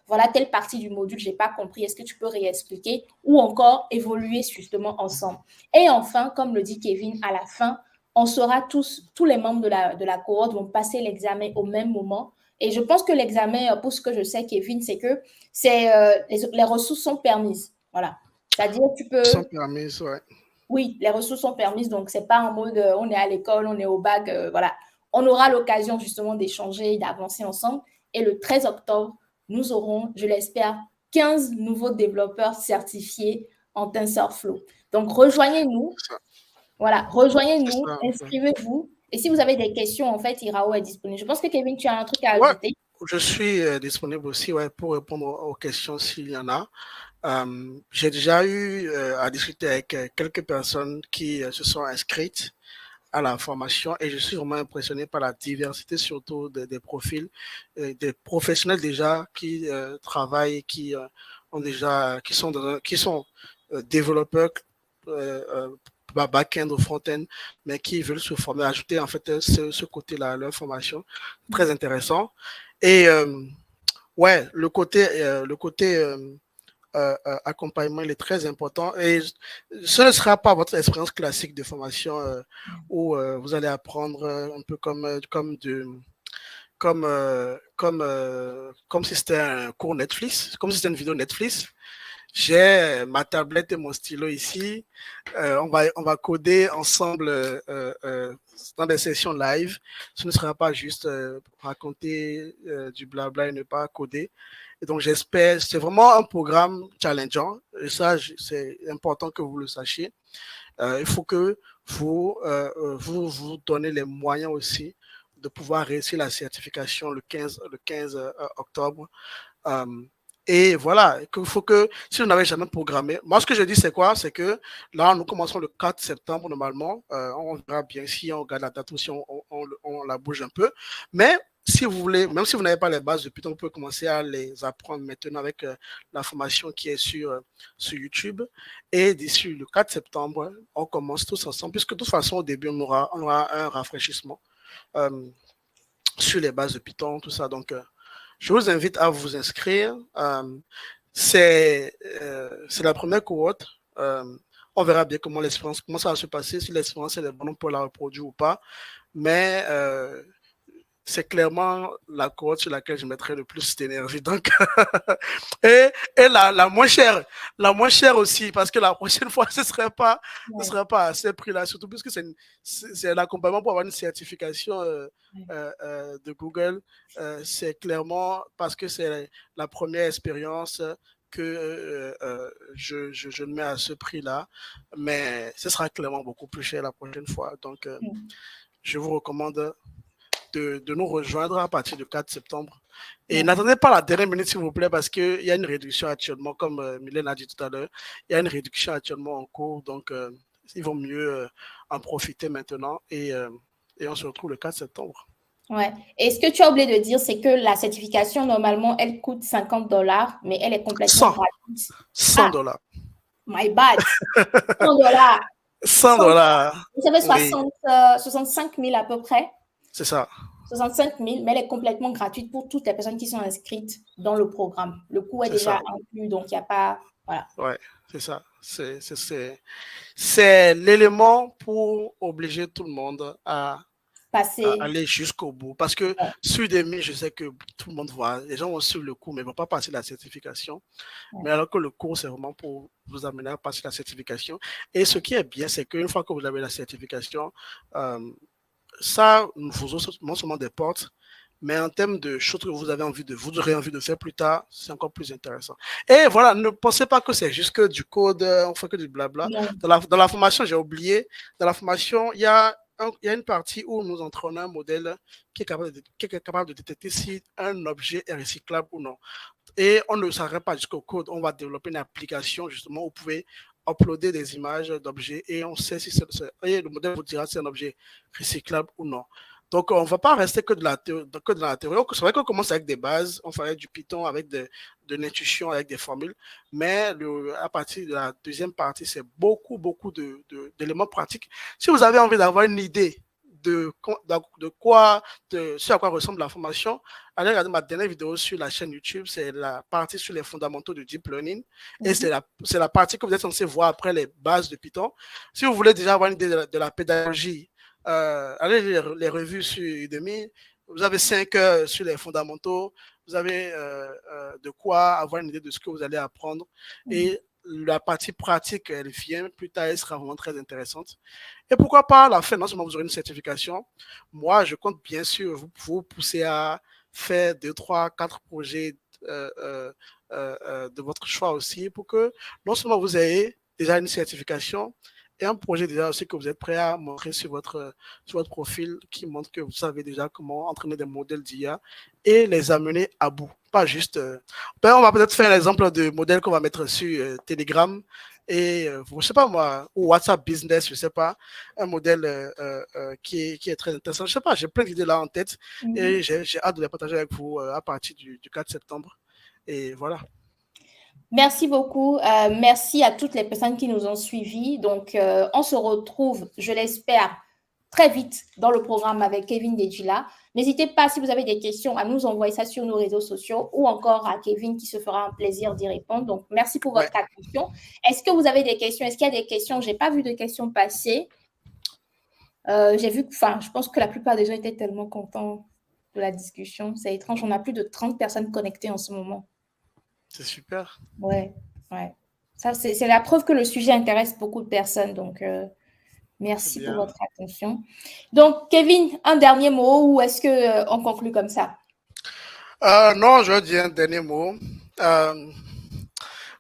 voilà telle partie du module, je n'ai pas compris, est-ce que tu peux réexpliquer? Ou encore évoluer justement ensemble. Et enfin, comme le dit Kevin, à la fin, on sera tous les membres de la cohorte vont passer l'examen au même moment. Et je pense que l'examen, pour ce que je sais, Kevin, c'est que les ressources sont permises. Voilà. C'est-à-dire que tu peux... Sont permises, ouais. Oui, les ressources sont permises. Donc, ce n'est pas en mode on est à l'école, on est au bac. Voilà. On aura l'occasion justement d'échanger et d'avancer ensemble. Et le 13 octobre, nous aurons, je l'espère, 15 nouveaux développeurs certifiés en TensorFlow. Donc, rejoignez-nous. Voilà, rejoignez-nous, inscrivez-vous. Et si vous avez des questions, en fait, Irao est disponible. Je pense que Kevin, tu as un truc à ajouter. Je suis disponible aussi pour répondre aux questions s'il y en a. J'ai déjà eu à discuter avec quelques personnes qui se sont inscrites à la formation et je suis vraiment impressionné par la diversité surtout des profils, des professionnels déjà qui travaillent, qui sont développeurs back-end ou front-end, mais qui veulent se former, ajouter en fait ce côté-là à leur formation. Très intéressant. Et ouais, le côté accompagnement, il est très important. Et ce ne sera pas votre expérience classique de formation où vous allez apprendre un peu comme si c'était un cours Netflix, comme si c'était une vidéo Netflix. J'ai ma tablette et mon stylo ici. On va coder ensemble dans des sessions live. Ce ne sera pas juste raconter du blabla et ne pas coder. Et donc, j'espère, c'est vraiment un programme challengeant. Et ça, c'est important que vous le sachiez. Il faut que vous donnez les moyens aussi de pouvoir réussir la certification le 15 octobre. Et voilà, il faut que, si vous n'avez jamais programmé, moi ce que je dis c'est quoi? C'est que là, nous commençons le 4 septembre normalement, on verra bien si on regarde la date ou si on la bouge un peu, mais si vous voulez, même si vous n'avez pas les bases de Python, vous pouvez commencer à les apprendre maintenant avec la formation qui est sur YouTube. Et d'ici le 4 septembre, on commence tous ensemble, puisque de toute façon, au début, on aura un rafraîchissement sur les bases de Python, tout ça. Donc, je vous invite à vous inscrire. C'est la première cohorte. On verra bien comment ça va se passer, si l'expérience est bonne pour la reproduire ou pas. Mais c'est clairement la cohorte sur laquelle je mettrai le plus d'énergie. Donc, et la moins chère. La moins chère aussi, parce que la prochaine fois, ce ne serait pas à ce prix-là, surtout puisque c'est l'accompagnement pour avoir une certification de Google. C'est clairement parce que c'est la première expérience que je le mets à ce prix-là, mais ce sera clairement beaucoup plus cher la prochaine fois. Donc, je vous recommande de nous rejoindre à partir du 4 septembre. Et n'attendez pas la dernière minute, s'il vous plaît, parce qu'il y a une réduction actuellement, comme Mylène a dit tout à l'heure, il y a une réduction actuellement en cours, donc il vaut mieux en profiter maintenant et on se retrouve le 4 septembre. Ouais. Et ce que tu as oublié de dire, c'est que la certification, normalement, elle coûte $50, mais elle est complètement gratuite. $100. My bad. $100. $100. Ça fait 65 000 à peu près. C'est ça. 65 000, mais elle est complètement gratuite pour toutes les personnes qui sont inscrites dans le programme. Le coût est déjà inclus, donc il n'y a pas... Voilà. Ouais, c'est ça. C'est l'élément pour obliger tout le monde à aller jusqu'au bout. Parce que sur Udemy, je sais que tout le monde voit, les gens vont suivre le cours, mais ne vont pas passer la certification. Mais alors que le cours, c'est vraiment pour vous amener à passer la certification. Et ce qui est bien, c'est qu'une fois que vous avez la certification, ça vous ouvre non seulement des portes, mais en termes de choses que vous aurez envie de faire plus tard, c'est encore plus intéressant. Et voilà, ne pensez pas que c'est juste que du code, on fait que du blabla. Dans la formation, j'ai oublié, dans la formation, il y a une partie où nous entrons dans un modèle qui est capable de détecter si un objet est recyclable ou non. Et on ne s'arrête pas jusqu'au code, on va développer une application justement où vous pouvez uploader des images d'objets et on sait si le modèle vous dira si c'est un objet recyclable ou non. Donc, on ne va pas rester que dans la théorie. C'est vrai qu'on commence avec des bases, on fait du Python avec de l'intuition, avec des formules, mais à partir de la deuxième partie, c'est beaucoup d'éléments pratiques. Si vous avez envie d'avoir une idée de ce à quoi ressemble la formation, allez regarder ma dernière vidéo sur la chaîne YouTube, c'est la partie sur les fondamentaux du Deep Learning, et c'est la partie que vous êtes censé voir après les bases de Python. Si vous voulez déjà avoir une idée de la pédagogie, allez lire les revues sur Udemy, vous avez 5 heures sur les fondamentaux, vous avez de quoi avoir une idée de ce que vous allez apprendre, et la partie pratique, elle vient plus tard, elle sera vraiment très intéressante. Et pourquoi pas à la fin, non seulement vous aurez une certification, moi je compte bien sûr vous pousser à faire 2, 3, 4 projets de votre choix aussi, pour que non seulement vous ayez déjà une certification, et un projet déjà aussi que vous êtes prêt à montrer sur votre profil qui montre que vous savez déjà comment entraîner des modèles d'IA et les amener à bout. Pas juste... on va peut-être faire l'exemple de modèles qu'on va mettre sur Telegram et, je ne sais pas moi, ou WhatsApp Business, je ne sais pas, un modèle qui est très intéressant. Je ne sais pas, j'ai plein d'idées là en tête et j'ai hâte de les partager avec vous à partir du 4 septembre. Et voilà. Merci beaucoup. Merci à toutes les personnes qui nous ont suivis. Donc, on se retrouve, je l'espère, très vite dans le programme avec Kevin Dejila. N'hésitez pas, si vous avez des questions, à nous envoyer ça sur nos réseaux sociaux ou encore à Kevin qui se fera un plaisir d'y répondre. Donc, merci pour votre attention. Est-ce que vous avez des questions? Est-ce qu'il y a des questions? Je n'ai pas vu de questions passer. Je pense que la plupart des gens étaient tellement contents de la discussion. C'est étrange, on a plus de 30 personnes connectées en ce moment. C'est super. Ouais. Ça, c'est la preuve que le sujet intéresse beaucoup de personnes. Donc, merci pour votre attention. Donc, Kevin, un dernier mot ou est-ce qu'on conclut comme ça? Non, je dis un dernier mot.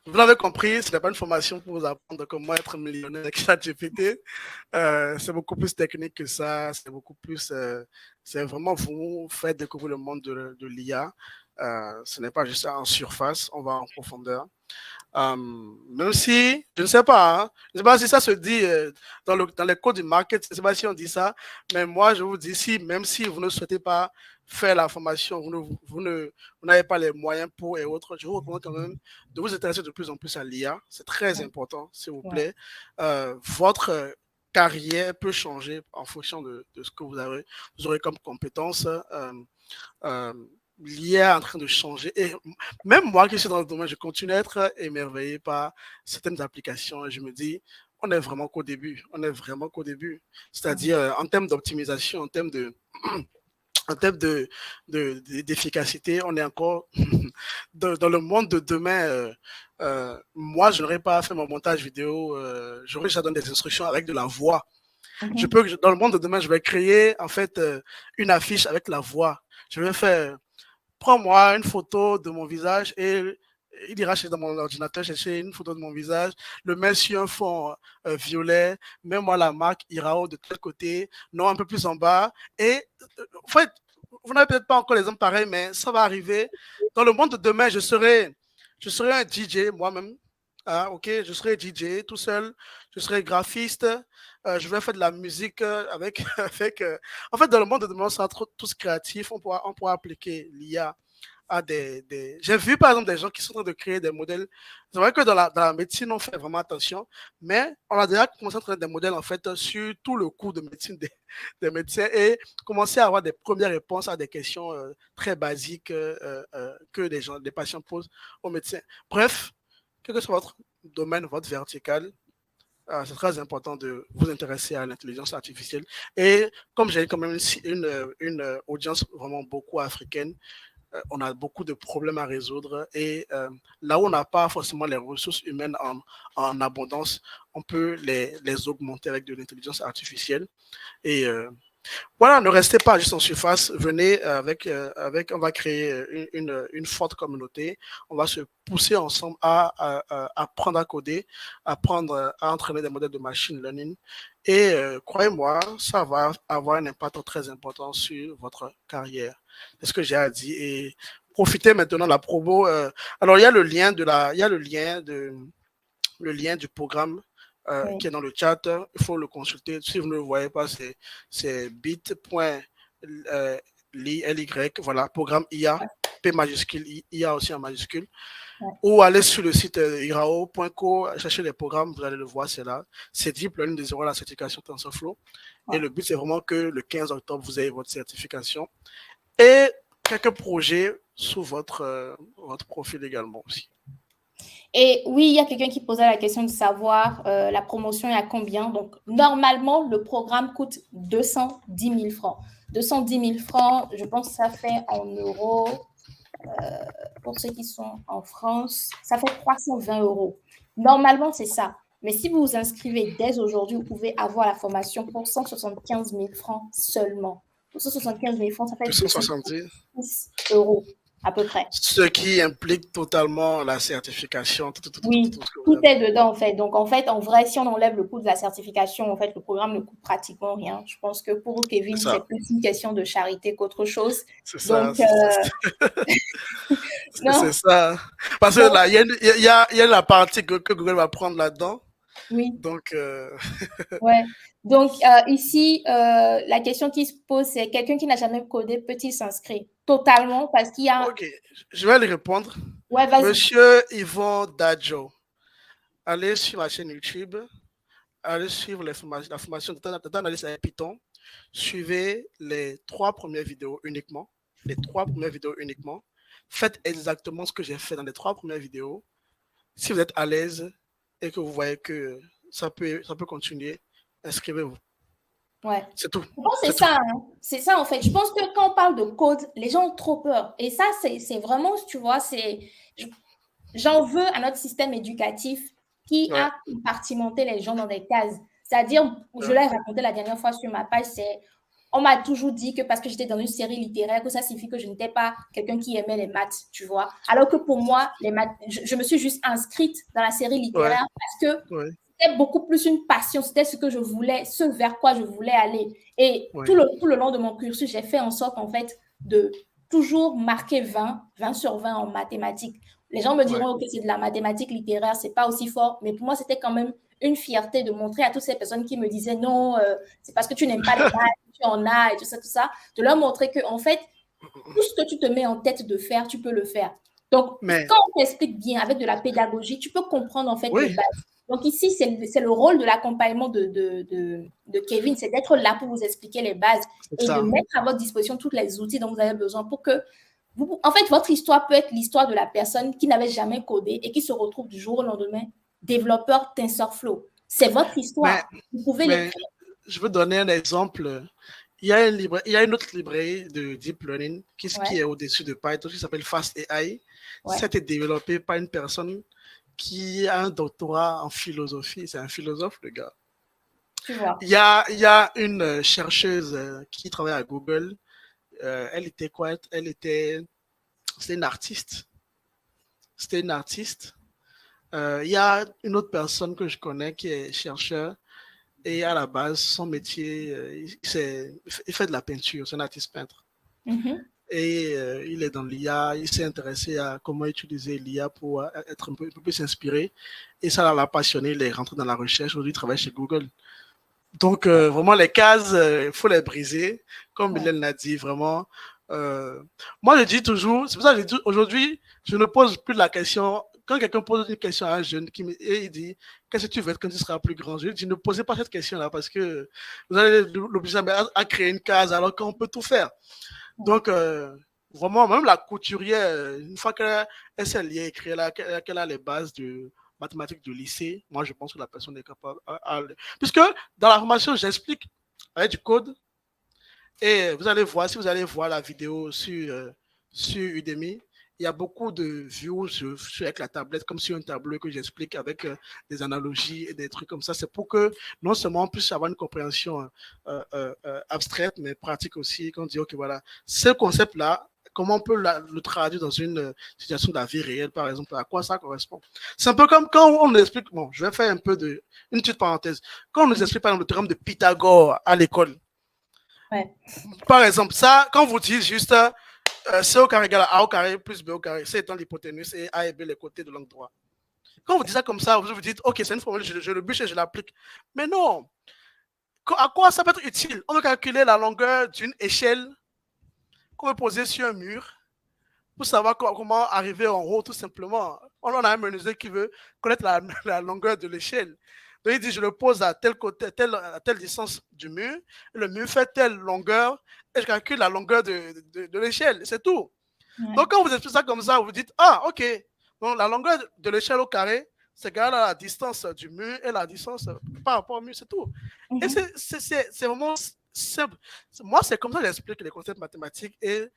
Vous l'avez compris, ce n'est pas une formation pour vous apprendre comment être millionnaire avec ChatGPT. C'est beaucoup plus technique que ça. C'est beaucoup plus... c'est vraiment vous faire découvrir le monde de l'IA. Ce n'est pas juste en surface, on va en profondeur. Même si, je ne sais pas si ça se dit dans les codes du market, je ne sais pas si on dit ça, mais moi je vous dis, même si vous ne souhaitez pas faire la formation, vous n'avez pas les moyens pour et autres, je vous recommande quand même de vous intéresser de plus en plus à l'IA. C'est très important, s'il vous plaît. Votre carrière peut changer en fonction de ce que vous aurez comme compétences. L'IA est en train de changer. Et même moi qui suis dans le domaine, je continue à être émerveillé par certaines applications. Et je me dis, on est vraiment qu'au début. C'est-à-dire en termes d'optimisation, en termes de en termes d'efficacité, on est encore dans le monde de demain. Moi, je n'aurais pas fait mon montage vidéo, j'aurais déjà donné des instructions avec de la voix. Dans le monde de demain, je vais créer en fait une affiche avec la voix. Je vais faire, prends-moi une photo de mon visage et il ira dans mon ordinateur chercher une photo de mon visage, le met sur un fond violet, mets-moi la marque Irao de tel côté, non un peu plus en bas. Et en fait, vous n'avez peut-être pas encore les hommes pareils, mais ça va arriver. Dans le monde de demain, je serai un DJ moi-même. Ah, ok, je serai DJ tout seul, je serai graphiste, je vais faire de la musique avec. En fait, dans le monde de demain, on sera tous créatifs, on pourra appliquer l'IA à J'ai vu par exemple des gens qui sont en train de créer des modèles. C'est vrai que dans la médecine, on fait vraiment attention, mais on a déjà commencé à créer des modèles en fait sur tout le cours de médecine des médecins et commencer à avoir des premières réponses à des questions très basiques que des patients posent aux médecins. Bref, quel que soit votre domaine, votre vertical, c'est très important de vous intéresser à l'intelligence artificielle. Et comme j'ai quand même une audience vraiment beaucoup africaine, on a beaucoup de problèmes à résoudre et là où on n'a pas forcément les ressources humaines en abondance, on peut les augmenter avec de l'intelligence artificielle. Et voilà, ne restez pas juste en surface, venez on va créer une forte communauté, on va se pousser ensemble à apprendre à coder, apprendre à entraîner des modèles de machine learning et croyez-moi, ça va avoir un impact très important sur votre carrière. C'est ce que j'ai à dire et profitez maintenant de la promo. Alors il y a le lien du programme oui. Qui est dans le chat, il faut le consulter. Si vous ne le voyez pas, c'est bit.ly, voilà, programme IA, P majuscule, IA aussi en majuscule. Ouais. Ou allez sur le site irao.co, cherchez les programmes, vous allez le voir, c'est là. C'est Deep Learning de 0 à la certification TensorFlow. Ouais. Et le but, c'est vraiment que le 15 octobre, vous ayez votre certification. Et quelques projets sous votre profil également aussi. Et oui, il y a quelqu'un qui posait la question de savoir la promotion est à combien. Donc, normalement, le programme coûte 210 000 francs. 210 000 francs, je pense que ça fait en euros, pour ceux qui sont en France, ça fait 320 €. Normalement, c'est ça. Mais si vous vous inscrivez dès aujourd'hui, vous pouvez avoir la formation pour 175 000 francs seulement. Pour 175 000 francs, ça fait 270 € à peu près. Ce qui implique totalement la certification. Oui, tout est dedans en fait. Donc en fait, en vrai, si on enlève le coût de la certification, en fait, le programme ne coûte pratiquement rien. Je pense que pour Kevin, c'est plus une question de charité qu'autre chose. C'est ça. C'est ça. Parce que là, il y a la partie que Google va prendre là-dedans. Oui. Donc, ouais. Donc ici, la question qui se pose, c'est quelqu'un qui n'a jamais codé, peut-il s'inscrire? Totalement, parce qu'il y a... Ok, je vais lui répondre. Ouais, vas-y. Monsieur Yvon Dadjo, allez sur ma chaîne YouTube, allez suivre la formation d'analyse avec Python. Suivez les 3 premières vidéos uniquement. Faites exactement ce que j'ai fait dans les 3 premières vidéos. Si vous êtes à l'aise et que vous voyez que ça peut continuer, inscrivez-vous. Ouais. C'est tout. Je pense que c'est ça. Hein. C'est ça, en fait. Je pense que quand on parle de code, les gens ont trop peur. Et ça, c'est vraiment, tu vois, j'en veux à notre système éducatif qui a compartimenté les gens dans des cases. C'est-à-dire, je l'ai raconté la dernière fois sur ma page, on m'a toujours dit que parce que j'étais dans une série littéraire, que ça signifie que je n'étais pas quelqu'un qui aimait les maths, tu vois. Alors que pour moi, les maths, je me suis juste inscrite dans la série littéraire parce que c'était beaucoup plus une passion, c'était ce que je voulais, ce vers quoi je voulais aller. Et tout le long de mon cursus, j'ai fait en sorte, en fait, de toujours marquer 20 sur 20 en mathématiques. Les gens me diront que c'est de la mathématique littéraire, c'est pas aussi fort, mais pour moi, c'était quand même une fierté de montrer à toutes ces personnes qui me disaient non, c'est parce que tu n'aimes pas les maths, tu en as et tout ça, de leur montrer que, en fait, tout ce que tu te mets en tête de faire, tu peux le faire. Donc, quand on t'explique bien avec de la pédagogie, tu peux comprendre, en fait, les bases. Donc, ici, c'est le rôle de l'accompagnement de Kevin, c'est d'être là pour vous expliquer les bases et de mettre à votre disposition tous les outils dont vous avez besoin pour que en fait, votre histoire peut être l'histoire de la personne qui n'avait jamais codé et qui se retrouve du jour au lendemain développeur TensorFlow. C'est votre histoire. Vous pouvez l'écrire. Je veux donner un exemple. il y a une autre librairie de deep learning qui est au-dessus de Python, qui s'appelle FastAI. Ouais. Ça a été développé par une personne qui a un doctorat en philosophie. C'est un philosophe, le gars. Tu vois. Il y a une chercheuse qui travaille à Google. Elle était quoi? C'était une artiste. C'était une artiste. Il y a une autre personne que je connais qui est chercheur. Et à la base, son métier, il fait de la peinture, c'est un artiste peintre. Et il est dans l'IA, il s'est intéressé à comment utiliser l'IA pour être un peu plus inspiré. Et ça l'a passionné, il est rentré dans la recherche, aujourd'hui il travaille chez Google. Donc vraiment, les cases, il faut les briser. Comme Mylène l'a dit, vraiment. Moi, je dis toujours, c'est pour ça que je dis aujourd'hui, je ne pose plus la question. Quand quelqu'un pose une question à un jeune et il dit qu'est-ce que tu veux être quand tu seras plus grand, je lui dis ne posez pas cette question-là parce que vous allez l'obliger à créer une case alors qu'on peut tout faire. Donc, vraiment, même la couturière, une fois qu'elle s'est liée, qu'elle a les bases de mathématiques de lycée, moi je pense que la personne est capable. Puisque dans la formation, j'explique avec du code et vous allez voir, si vous allez voir la vidéo sur Udemy, il y a beaucoup de views avec la tablette, comme sur un tableau que j'explique avec des analogies et des trucs comme ça. C'est pour que non seulement on puisse avoir une compréhension abstraite, mais pratique aussi. Qu'on dit, ok, voilà, ce concept-là, comment on peut le traduire dans une situation de la vie réelle, par exemple, à quoi ça correspond. C'est un peu comme quand on explique, bon, je vais faire une petite parenthèse. Quand on nous explique, par exemple, le théorème de Pythagore à l'école, par exemple, ça, quand vous dites juste C au carré égale à A au carré plus B au carré, C étant l'hypoténuse et A et B les côtés de l'angle droit. Quand vous dites ça comme ça, vous vous dites, ok, c'est une formule, je le bûche et je l'applique. Mais non. À quoi ça peut être utile? On veut calculer la longueur d'une échelle qu'on veut poser sur un mur pour savoir comment arriver en haut, tout simplement. On a un menuisier qui veut connaître la longueur de l'échelle. Donc, il dit, je le pose à tel côté, à telle distance du mur, et le mur fait telle longueur, et je calcule la longueur de l'échelle, c'est tout. Donc, quand vous expliquez ça comme ça, vous dites, ah, ok, donc la longueur de l'échelle au carré, c'est égal à la distance du mur et la distance par rapport au mur, c'est tout. Et c'est vraiment simple. Moi, c'est comme ça que j'explique les concepts mathématiques et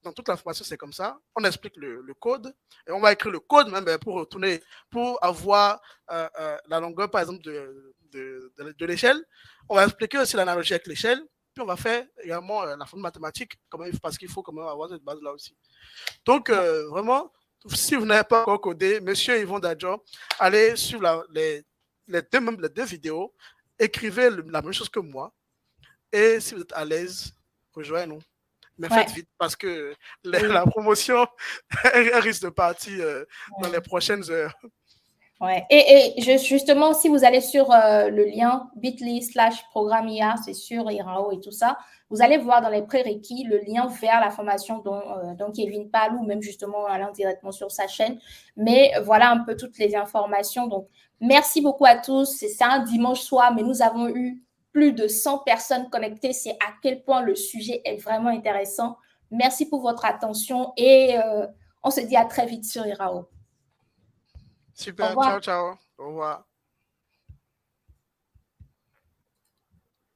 dans toute la formation, c'est comme ça. On explique le code et on va écrire le code même pour avoir la longueur, par exemple, de l'échelle. On va expliquer aussi l'analogie avec l'échelle. Puis on va faire également la formule mathématique parce qu'il faut quand même avoir cette base-là aussi. Donc, vraiment, si vous n'avez pas encore codé, monsieur Yvon Dadjo, allez suivre les deux vidéos, écrivez la même chose que moi. Et si vous êtes à l'aise, rejoignez-nous. Mais faites vite parce que la promotion elle risque de partir dans les prochaines heures. Ouais. Et justement, si vous allez sur le lien bit.ly/programme.ia, c'est sur Irao et tout ça, vous allez voir dans les prérequis le lien vers la formation dont Kevin parle ou même justement allant directement sur sa chaîne. Mais voilà un peu toutes les informations. Donc, merci beaucoup à tous. C'est un dimanche soir, mais nous avons eu plus de 100 personnes connectées. C'est à quel point le sujet est vraiment intéressant. Merci pour votre attention et on se dit à très vite sur Irao. Super, ciao, ciao. Au revoir.